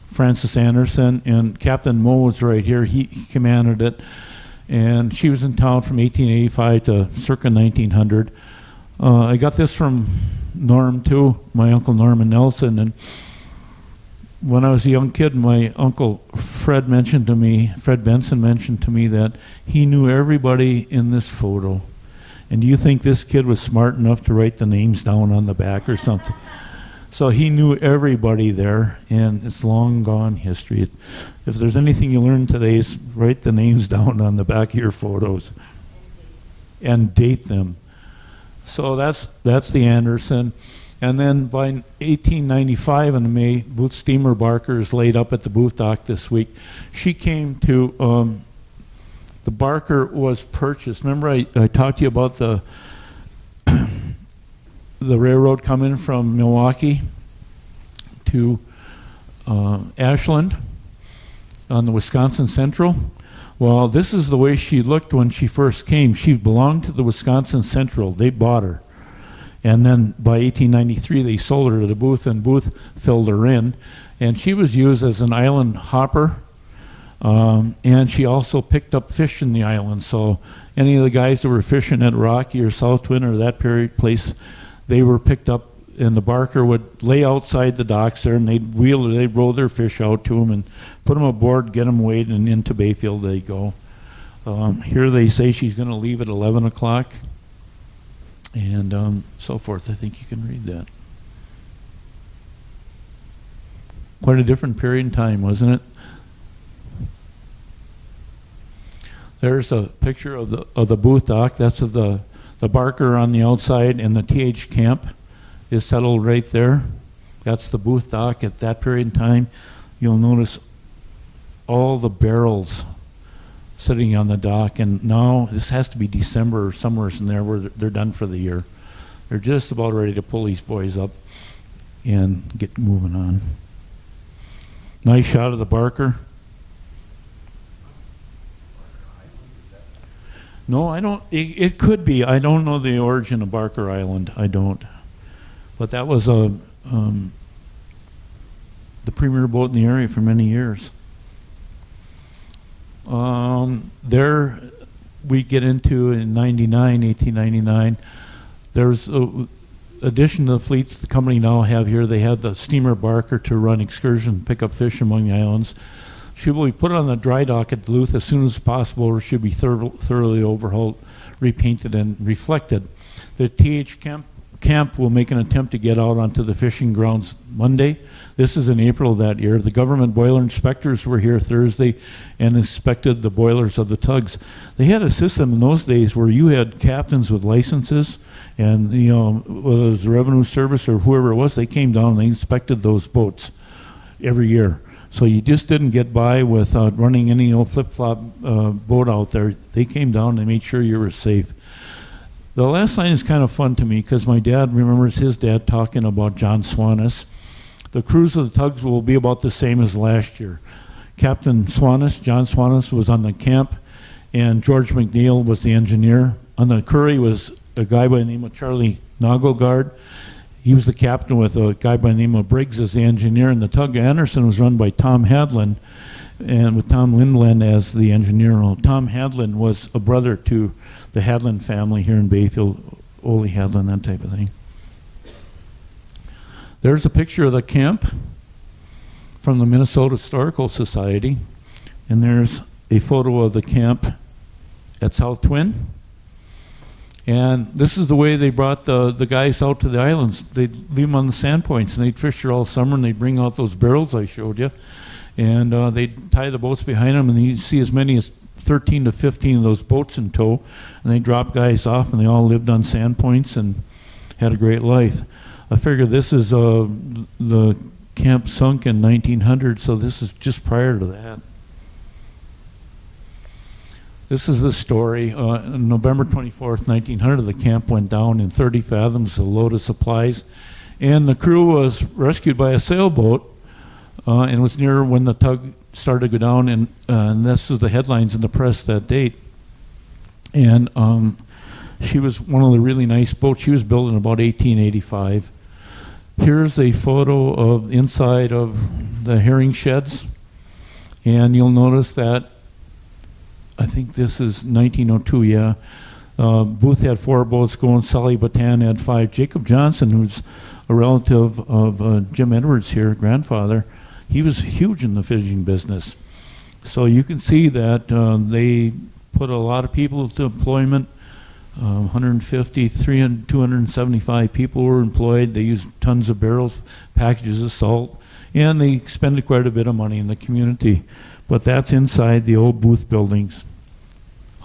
Francis Anderson, and Captain Moe was right here. He commanded it, and she was in town from 1885 to circa 1900. I got this from Norm too, my Uncle Norman Nelson, and when I was a young kid, my Uncle Fred Benson mentioned to me that he knew everybody in this photo. And do you think this kid was smart enough to write the names down on the back or something? So he knew everybody there, and it's long gone history. If there's anything you learn today, is write the names down on the back of your photos and date them. So that's the Anderson. And then by 1895 in May, Booth Steamer Barker is laid up at the Booth dock this week. She came to, the Barker was purchased. Remember I talked to you about the railroad coming from Milwaukee to Ashland on the Wisconsin Central? Well, this is the way she looked when she first came. She belonged to the Wisconsin Central. They bought her. And then by 1893, they sold her to the Booth, and Booth filled her in. And she was used as an island hopper, and she also picked up fish in the island. So any of the guys that were fishing at Rocky or South Twin or that place, they were picked up, and the Barker would lay outside the docks there, and they'd roll their fish out to them and put them aboard, get them weighed, and into Bayfield they go. Here they say she's going to leave at 11 o'clock. And so forth. I think you can read that. Quite a different period in time, wasn't it? There's a picture of the Booth dock. That's of the Barker on the outside, and the TH camp is settled right there. That's the Booth dock at that period in time. You'll notice all the barrels sitting on the dock, and now this has to be December or somewhere in there where they're done for the year. They're just about ready to pull these boys up and get moving on. Nice shot of the Barker. No, I don't. It could be. I don't know the origin of Barker Island. I don't. But that was the premier boat in the area for many years. There we get into in 1899, there's an addition to the fleets the company now have here. They have the steamer Barker to run excursion, pick up fish among the islands. She will be put on the dry dock at Duluth as soon as possible, or should be thoroughly overhauled, repainted, and reflected. The TH camp will make an attempt to get out onto the fishing grounds Monday. This is in April of that year. The government boiler inspectors were here Thursday and inspected the boilers of the tugs. They had a system in those days where you had captains with licenses, and whether it was the Revenue Service or whoever it was, they came down and they inspected those boats every year. So you just didn't get by without running any old flip-flop boat out there. They came down and they made sure you were safe. The last line is kind of fun to me because my dad remembers his dad talking about John Swanis. The crews of the tugs will be about the same as last year. Captain Swanis, John Swanis, was on the camp, and George McNeil was the engineer. On the Curry was a guy by the name of Charlie Nagelgard. He was the captain with a guy by the name of Briggs as the engineer, and the tug Anderson was run by Tom Hadlin, and with Tom Lindland as the engineer. Tom Hadlin was a brother to the Hadlin family here in Bayfield, Ole Hadlin, that type of thing. There's a picture of the camp from the Minnesota Historical Society, and there's a photo of the camp at South Twin. And this is the way they brought the guys out to the islands. They'd leave them on the sand points, and they'd fish there all summer, and they'd bring out those barrels I showed you. And they'd tie the boats behind them, and you'd see as many as 13 to 15 of those boats in tow. And they dropped guys off, and they all lived on sand points and had a great life. I figure this is the camp sunk in 1900, so this is just prior to that. This is the story. On November 24th, 1900, the camp went down in 30 fathoms, a load of supplies, and the crew was rescued by a sailboat, and it was near when the tug started to go down, and this was the headlines in the press that date. And she was one of the really nice boats. She was built in about 1885. Here's a photo of inside of the herring sheds. And you'll notice that, I think this is 1902, yeah. Booth had 4 boats going. Sully Batan had 5. Jacob Johnson, who's a relative of Jim Edwards here, grandfather, he was huge in the fishing business. So you can see that they put a lot of people to employment. 150, 300, 275 people were employed. They used tons of barrels, packages of salt, and they expended quite a bit of money in the community. But that's inside the old Booth buildings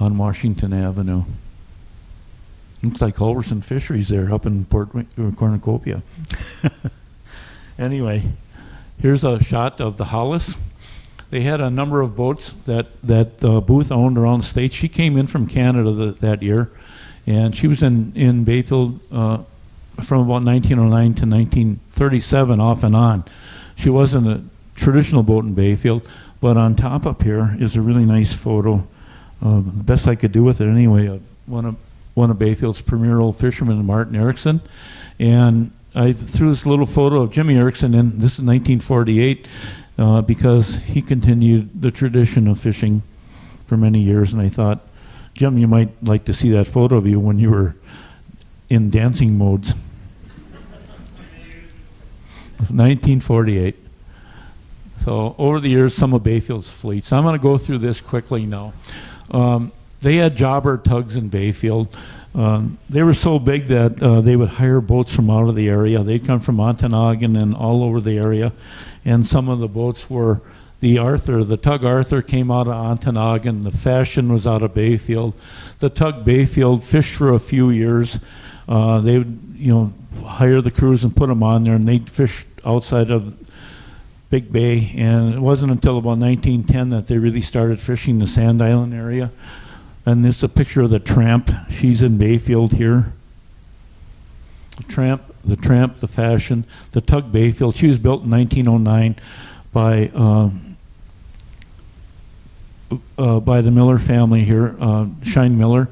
on Washington Avenue. Looks like Culverson Fisheries there up in Cornucopia. Anyway, here's a shot of the Hollis. They had a number of boats that Booth owned around the state. She came in from Canada that year, and she was in Bayfield from about 1909 to 1937, off and on. She wasn't a traditional boat in Bayfield, but on top up here is a really nice photo, the best I could do with it anyway, of one of Bayfield's premier old fishermen, Martin Erickson. And I threw this little photo of Jimmy Erickson in. This is 1948, because he continued the tradition of fishing for many years. And I thought, Jim, you might like to see that photo of you when you were in dancing modes. 1948. So over the years, some of Bayfield's fleets. I'm going to go through this quickly now. They had jobber tugs in Bayfield. They were so big that they would hire boats from out of the area. They'd come from Montonagon and all over the area. And some of the boats were the tug Arthur came out of Ontonagon. The Fashion was out of Bayfield. The tug Bayfield fished for a few years. They would, hire the crews and put them on there, and they'd fish outside of Big Bay. And it wasn't until about 1910 that they really started fishing the Sand Island area. And this is a picture of the Tramp. She's in Bayfield here. The Tramp, the Fashion, the tug Bayfield. She was built in 1909 by the Miller family here. Shine Miller,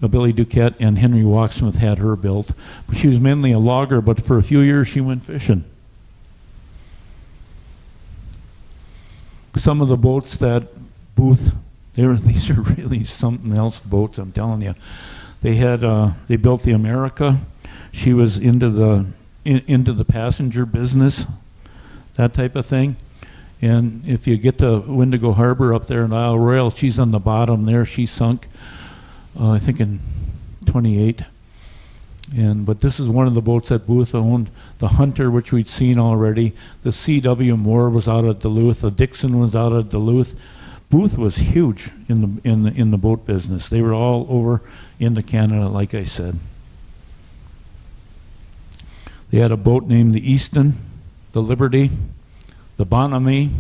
Billy Duquette, and Henry Walksmith had her built. She was mainly a logger, but for a few years she went fishing. Some of the boats that Booth, these are really something else boats, I'm telling you. They built the America. She was into the passenger business, that type of thing. And if you get to Wendigo Harbor up there in Isle Royale, she's on the bottom there. She sunk, I think in 28. But this is one of the boats that Booth owned. The Hunter, which we'd seen already. The C.W. Moore was out of Duluth. The Dixon was out of Duluth. Booth was huge in the boat business. They were all over into Canada, like I said. They had a boat named the Easton, the Liberty, the Bonamy,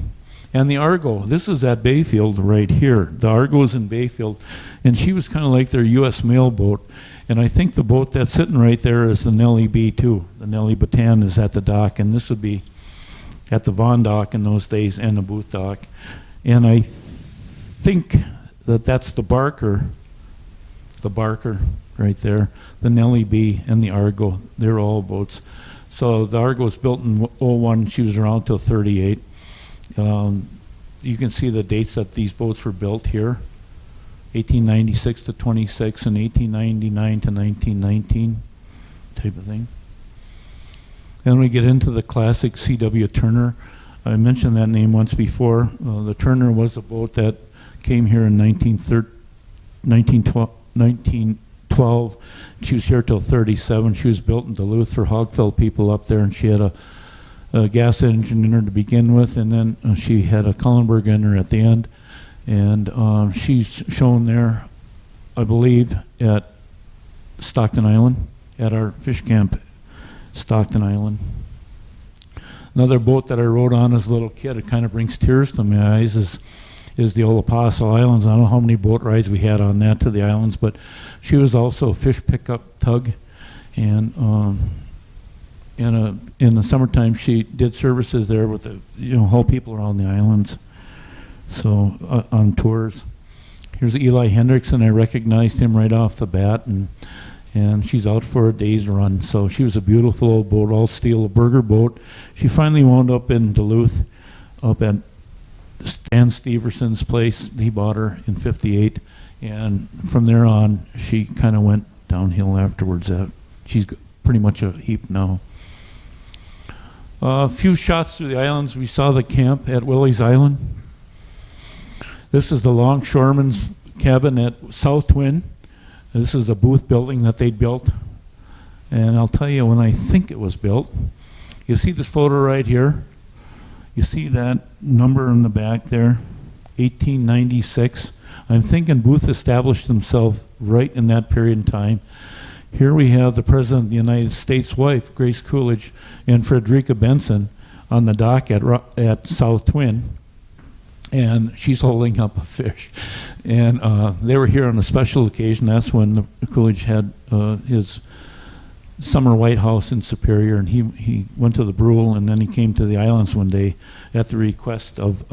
and the Argo. This is at Bayfield right here. The Argo is in Bayfield, and she was kind of like their U.S. mail boat. And I think the boat that's sitting right there is the Nellie B. too. The Nellie Batan is at the dock, and this would be at the Vaughan dock in those days and the Booth dock. And I think that's the Barker right there, the Nellie B. and the Argo. They're all boats. So the Argo was built in 01. She was around till 38. You can see the dates that these boats were built here. 1896 to 26 and 1899 to 1919 type of thing. Then we get into the classic C.W. Turner. I mentioned that name once before. The Turner was a boat that came here in 1912. She was here till 37. She was built in Duluth for Hogfell people up there, and she had a gas engine in her to begin with, and then she had a Cullenberg in her at the end. And she's shown there, I believe, at Stockton Island, at our fish camp, Stockton Island. Another boat that I rode on as a little kid, it kind of brings tears to my eyes, is the old Apostle Islands. I don't know how many boat rides we had on that to the islands, but she was also a fish pickup tug. And in the summertime, she did services there with the haul people around the islands. So on tours. Here's Eli Hendrickson. I recognized him right off the bat, and she's out for a day's run. So she was a beautiful old boat, all steel, a Berger boat. She finally wound up in Duluth, up at Stan Steverson's place. He bought her in '58, and from there on, she kind of went downhill afterwards. She's pretty much a heap now. A few shots through the islands. We saw the camp at Willie's Island. This is the longshoreman's cabin at South Twin. This is a booth building that they built. And I'll tell you when I think it was built. You see this photo right here? You see that number in the back there? 1896. I'm thinking Booth established himself right in that period in time. Here we have the President of the United States' wife, Grace Coolidge, and Frederica Benson on the dock at South Twin. And she's holding up a fish. And they were here on a special occasion. That's when Coolidge had his summer White House in Superior, and he went to the Brule, and then he came to the islands one day at the request of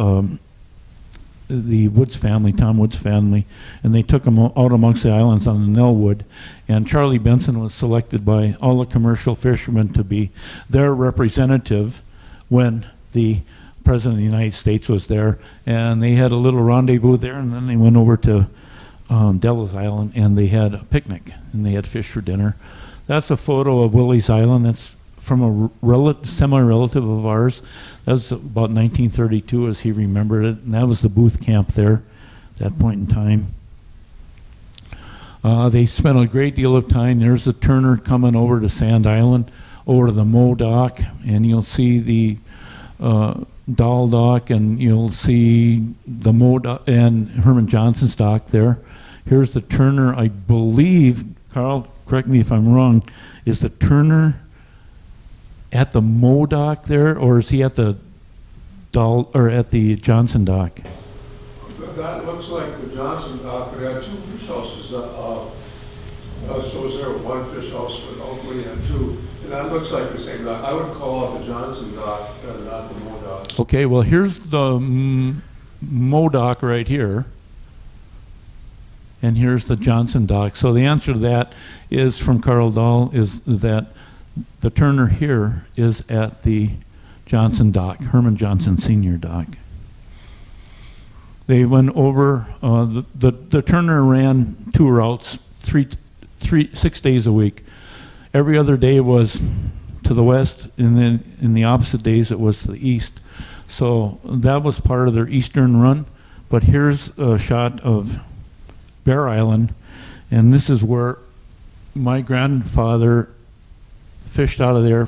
the Woods family, Tom Woods family, and they took him out amongst the islands on the Nellwood. And Charlie Benson was selected by all the commercial fishermen to be their representative when the President of the United States was there, and they had a little rendezvous there, and then they went over to Devil's Island, and they had a picnic, and they had fish for dinner. That's a photo of Willie's Island. That's from a semi-relative of ours. That was about 1932, as he remembered it, and that was the Booth camp there at that point in time. They spent a great deal of time. There's a Turner coming over to Sand Island, over to the Moe Dock, and you'll see the Dahl Dock, and you'll see the Moe Dock and Herman Johnson's dock there. Here's the Turner, I believe, Carl, correct me if I'm wrong, is the Turner at the Moe Dock there, or is he at the Dahl, or at the Johnson dock? That looks like the Johnson dock, but it had two fish houses. So was there one fish house, but hopefully you had two. And that looks like the same dock. I would call it the Johnson dock, not the Moe dock. Okay, well here's the Moe Dock right here, and here's the Johnson dock. So the answer to that is from Carl Dahl is that the Turner here is at the Johnson dock, Herman Johnson Sr. dock. They went over, the Turner ran two routes, 6 days a week. Every other day was to the west, and then in the opposite days it was to the east. So that was part of their eastern run. But here's a shot of Bear Island, and this is where my grandfather fished out of there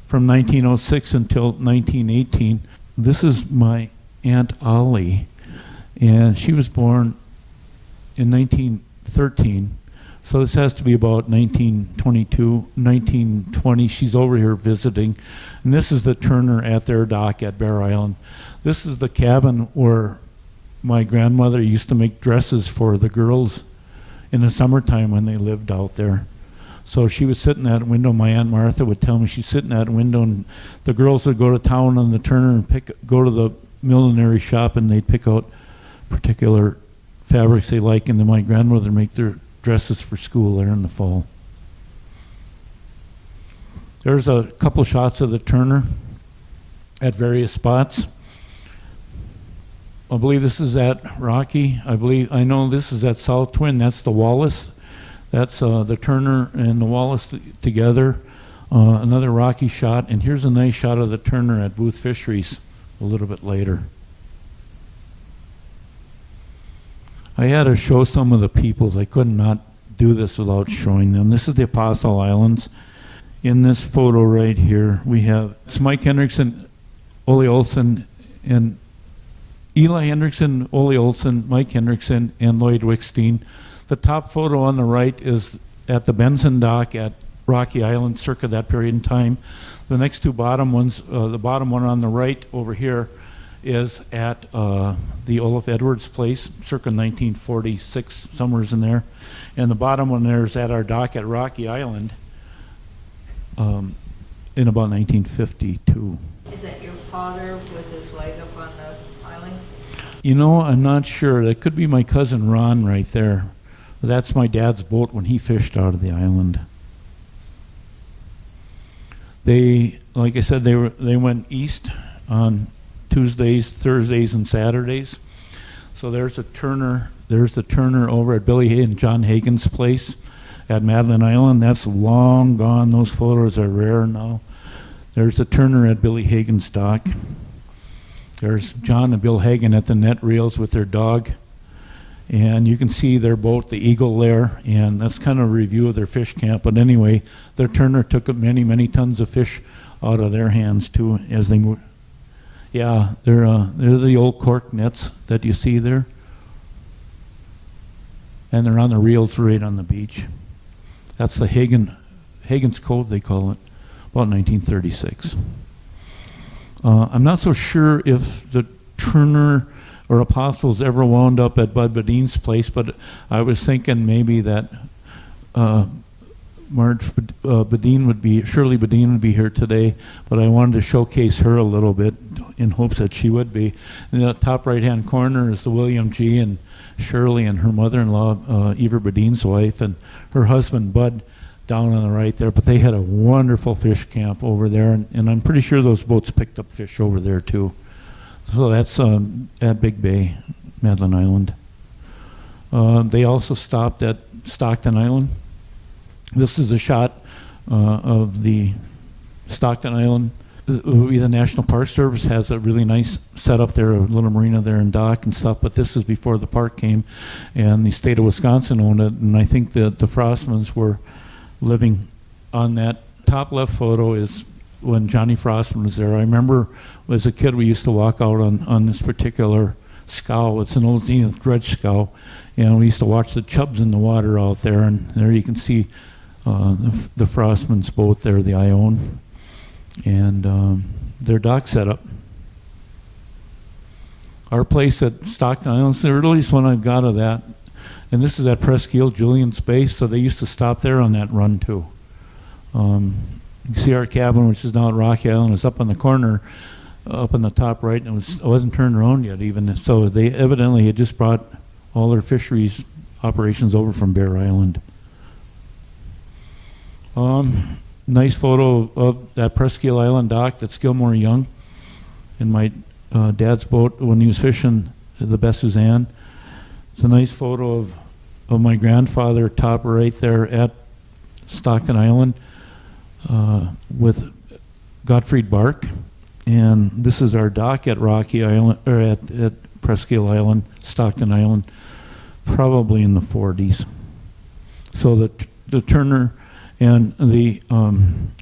from 1906 until 1918. This is my Aunt Ollie, and she was born in 1913. So this has to be about 1922, 1920. She's over here visiting. And this is the Turner at their dock at Bear Island. This is the cabin where my grandmother used to make dresses for the girls in the summertime when they lived out there. So she would sit in that window. My Aunt Martha would tell me she'd sit in that window, and the girls would go to town on the Turner and go to the millinery shop, and they'd pick out particular fabrics they like, and then my grandmother would make their dresses for school there in the fall. There's a couple shots of the Turner at various spots. I believe this is at Rocky. I know this is at South Twin. That's the Wallace. That's the Turner and the Wallace together. Another Rocky shot, and here's a nice shot of the Turner at Booth Fisheries a little bit later. I had to show some of the peoples. I could not do this without showing them. This is the Apostle Islands. In this photo right here, it's Mike Hendrickson, Ole Olson, and Eli Hendrickson, Ole Olson, Mike Hendrickson, and Lloyd Wickstein. The top photo on the right is at the Benson Dock at Rocky Island, circa that period in time. The next two bottom ones, the bottom one on the right over here, is at the Olaf Edwards place, circa 1946, somewhere in there. And the bottom one there is at our dock at Rocky Island in about 1952. Is that your father with his leg up on the island? I'm not sure. That could be my cousin Ron right there. That's my dad's boat when he fished out of the island. They, like I said, they went east on Tuesdays, Thursdays, and Saturdays. So there's the Turner over at Billy and John Hagen's place at Madeline Island. That's long gone. Those photos are rare now. There's the Turner at Billy Hagen's dock. There's John and Bill Hagen at the net reels with their dog. And you can see their boat, the Eagle, there. And that's kind of a review of their fish camp. But anyway, their Turner took many, many tons of fish out of their hands too as they move. Yeah, they're the old cork nets that you see there. And they're on the reels right on the beach. That's the Hagen's Cove, they call it, about 1936. I'm not so sure if the Turner or Apostles ever wound up at Bud Badine's place, but I was thinking maybe that Shirley Badine would be here today, but I wanted to showcase her a little bit in hopes that she would be. In the top right-hand corner is the William G. and Shirley and her mother-in-law, Eva Badine's wife, and her husband, Bud, down on the right there. But they had a wonderful fish camp over there, and I'm pretty sure those boats picked up fish over there too. So that's at Big Bay, Madeline Island. They also stopped at Stockton Island. This is a shot of the Stockton Island. The National Park Service has a really nice setup there, a little marina there and dock and stuff, but this is before the park came, and the state of Wisconsin owned it, and I think that the Frostmans were living on that. Top left photo is when Johnny Frostman was there. I remember as a kid we used to walk out on this particular scow. It's an old Zenith dredge scow, and we used to watch the chubs in the water out there, and there you can see the Frostman's boat there, the Ione, and their dock setup. Our place at Stockton Island is the earliest one I've got of that, and this is at Presqu'île, Julian's base, so they used to stop there on that run too. You can see our cabin, which is now at Rocky Island, is up on the corner, up on the top right, and it wasn't turned around yet even. So they evidently had just brought all their fisheries operations over from Bear Island. Nice photo of that Presqu'île Island dock. That's Gilmore Young in my dad's boat when he was fishing the Best Suzanne. It's a nice photo of my grandfather, top right there at Stockton Island with Gottfried Bark. And this is our dock at Rocky Island, or at Presqu'île Island, Stockton Island, probably in the 40s. So the Turner and the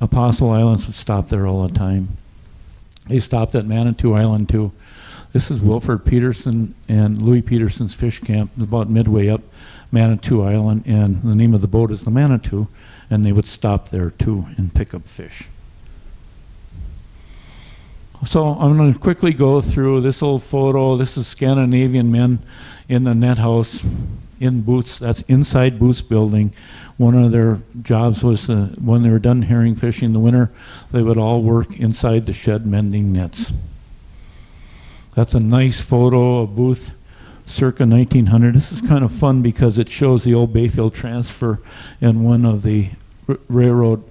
Apostle Islands would stop there all the time. They stopped at Manitou Island too. This is Wilford Peterson and Louis Peterson's fish camp, about midway up Manitou Island, and the name of the boat is the Manitou, and they would stop there too and pick up fish. So I'm going to quickly go through this old photo. This is Scandinavian men in the net house in Booth's. That's inside Booth's building. One of their jobs was when they were done herring fishing in the winter, they would all work inside the shed mending nets. That's a nice photo of Booth circa 1900. This is kind of fun because it shows the old Bayfield transfer and one of the railroad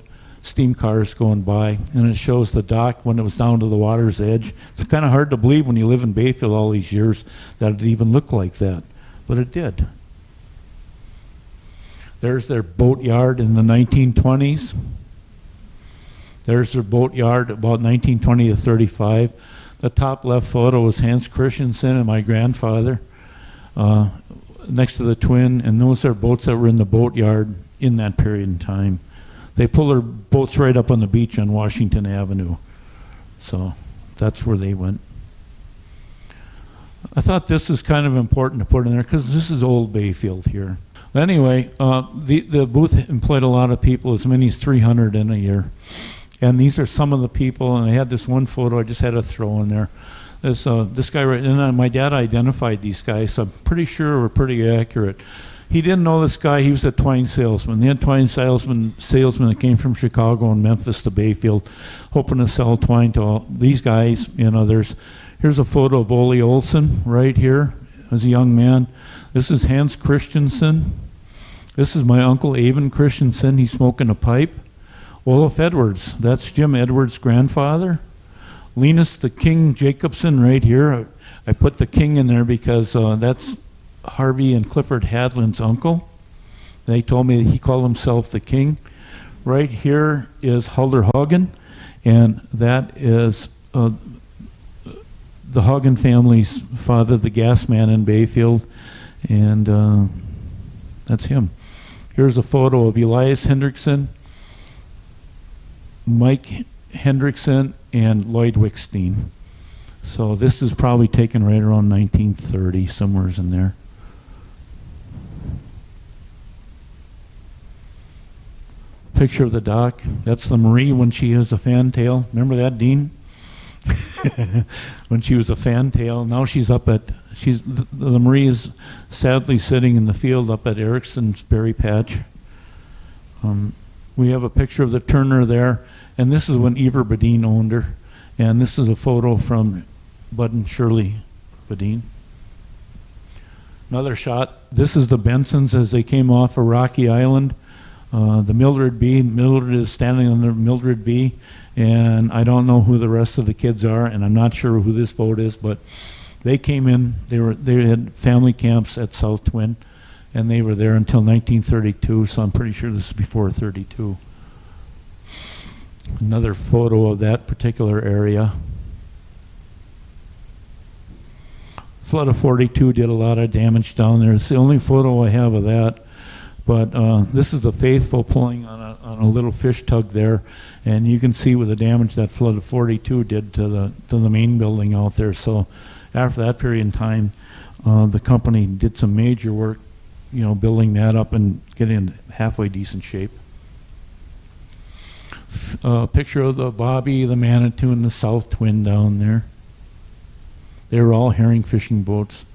steam cars going by, and it shows the dock when it was down to the water's edge. It's kind of hard to believe when you live in Bayfield all these years that it even looked like that, but it did. There's their boatyard in the 1920s. There's their boatyard about 1920 to 35. The top left photo was Hans Christensen and my grandfather next to the twin, and those are boats that were in the boatyard in that period in time. They pull their boats right up on the beach on Washington Avenue. So that's where they went. I thought this is kind of important to put in there because this is old Bayfield here. Anyway, the booth employed a lot of people, as many as 300 in a year. And these are some of the people, and I had this one photo I just had to throw in there. This guy right, and my dad identified these guys, so I'm pretty sure we're pretty accurate. He didn't know this guy. He was a twine salesman. They had twine salesmen that came from Chicago and Memphis to Bayfield, hoping to sell twine to all these guys and others. Here's a photo of Ole Olson right here as a young man. This is Hans Christensen. This is my uncle Avon Christensen. He's smoking a pipe. Olaf Edwards, that's Jim Edwards' grandfather. Linus the King Jacobson right here. I put the king in there because that's Harvey and Clifford Hadlin's uncle. They told me that he called himself the king. Right here is Hulder Hagen, and that is the Hagen family's father, the gas man in Bayfield, and that's him. Here's a photo of Elias Hendrickson, Mike Hendrickson, and Lloyd Wickstein. So this is probably taken right around 1930, somewhere in there. Picture of the dock. That's the Marie when she has a fantail. Remember that, Dean? When she was a fantail. Now she's up at, the Marie is sadly sitting in the field up at Erickson's berry patch. We have a picture of the Turner there, and this is when Ever Badine owned her. And this is a photo from Bud and Shirley Badine. Another shot. This is the Bensons as they came off of Rocky Island. The Mildred B. Mildred is standing on the Mildred B. And I don't know who the rest of the kids are, and I'm not sure who this boat is, but they came in. They had family camps at South Twin, and they were there until 1932. So I'm pretty sure this is before 32. Another photo of that particular area. Flood of 42 did a lot of damage down there. It's the only photo I have of that. But this is the Faithful pulling on a little fish tug there, and you can see what the damage that flood of 42 did to the main building out there. So after that period in time, the company did some major work, building that up and getting in halfway decent shape. Picture of the Bobby, the Manitou, and the South Twin down there. They were all herring fishing boats.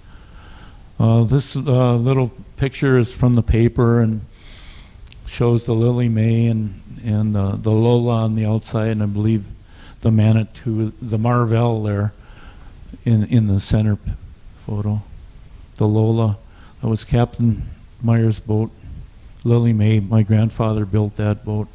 This little picture is from the paper and shows the Lily May and the Lola on the outside, and I believe the Manitou, the Marvell there in the center photo. The Lola, that was Captain Meyer's boat. Lily May, my grandfather built that boat.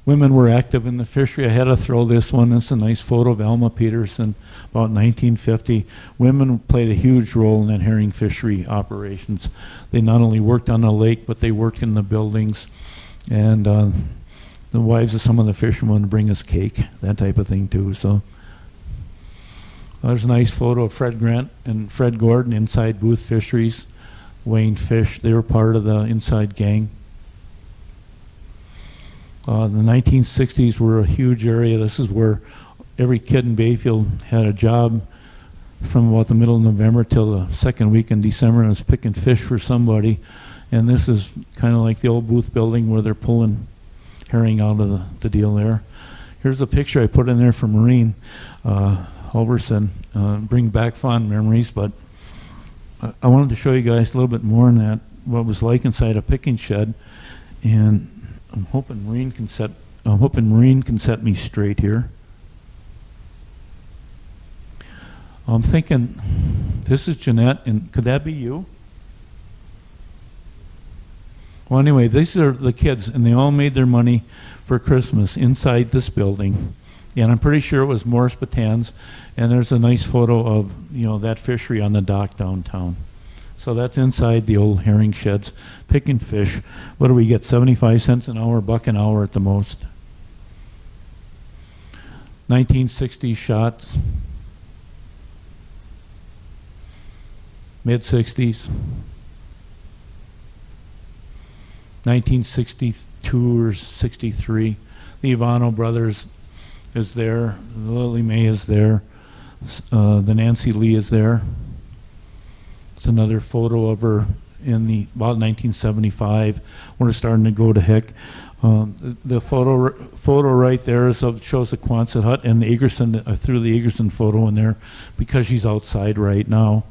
Women were active in the fishery. I had to throw this one. It's a nice photo of Alma Peterson, about 1950. Women played a huge role in that herring fishery operations. They not only worked on the lake, but they worked in the buildings. And the wives of some of the fishermen would bring us cake, that type of thing too. So there's a nice photo of Fred Grant and Fred Gordon inside Booth Fisheries, weighing fish. They were part of the inside gang. The 1960s were a huge area. This is where every kid in Bayfield had a job from about the middle of November till the second week in December, and was picking fish for somebody. And this is kind of like the old Booth building where they're pulling herring out of the deal there. Here's a picture I put in there for Marine Halverson. Bring back fond memories, but I wanted to show you guys a little bit more on that, what it was like inside a picking shed. And I'm hoping Marine can set me straight here. I'm thinking, this is Jeanette, and could that be you? Well, anyway, these are the kids, and they all made their money for Christmas inside this building. And I'm pretty sure it was Morris Batan's, and there's a nice photo of, that fishery on the dock downtown. So that's inside the old herring sheds, picking fish. What do we get, 75 cents an hour, $1 an hour at the most? 1960s shots. Mid-60s. 1962 or 63. The Ivano brothers is there. Lily May is there. The Nancy Lee is there. It's another photo of her in about 1975 when it's starting to go to heck. The photo right there shows the Quonset hut, and the Egerson. I threw the Egerson photo in there because she's outside right now.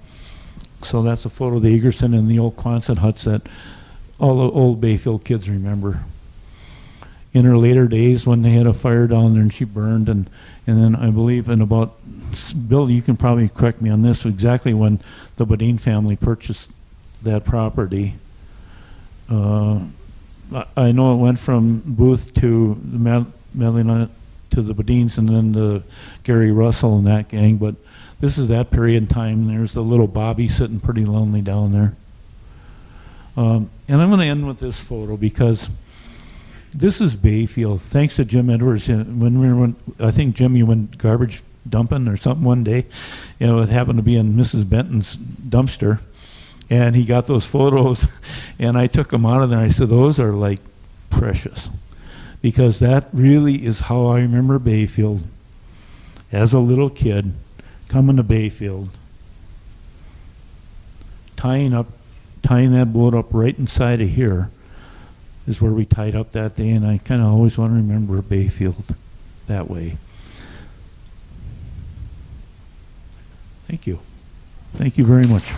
So that's a photo of the Egerson and the old Quonset huts that all the old Bayfield kids remember. in her later days when they had a fire down there and she burned, and then I believe in about, Bill, you can probably correct me on this, exactly when the Bodine family purchased that property. I know it went from Booth to the Melina to the Bodines and then to Gary Russell and that gang, but this is that period in time. There's the little Bobby sitting pretty lonely down there. And I'm going to end with this photo because this is Bayfield. Thanks to Jim Edwards. I think, Jim, you went garbage dumping or something one day. It happened to be in Mrs. Benton's dumpster. And he got those photos, and I took them out of there. I said, those are like precious. Because that really is how I remember Bayfield as a little kid, coming to Bayfield, tying that boat up right inside of here is where we tied up that day, and I kind of always want to remember Bayfield that way. Thank you. Thank you very much.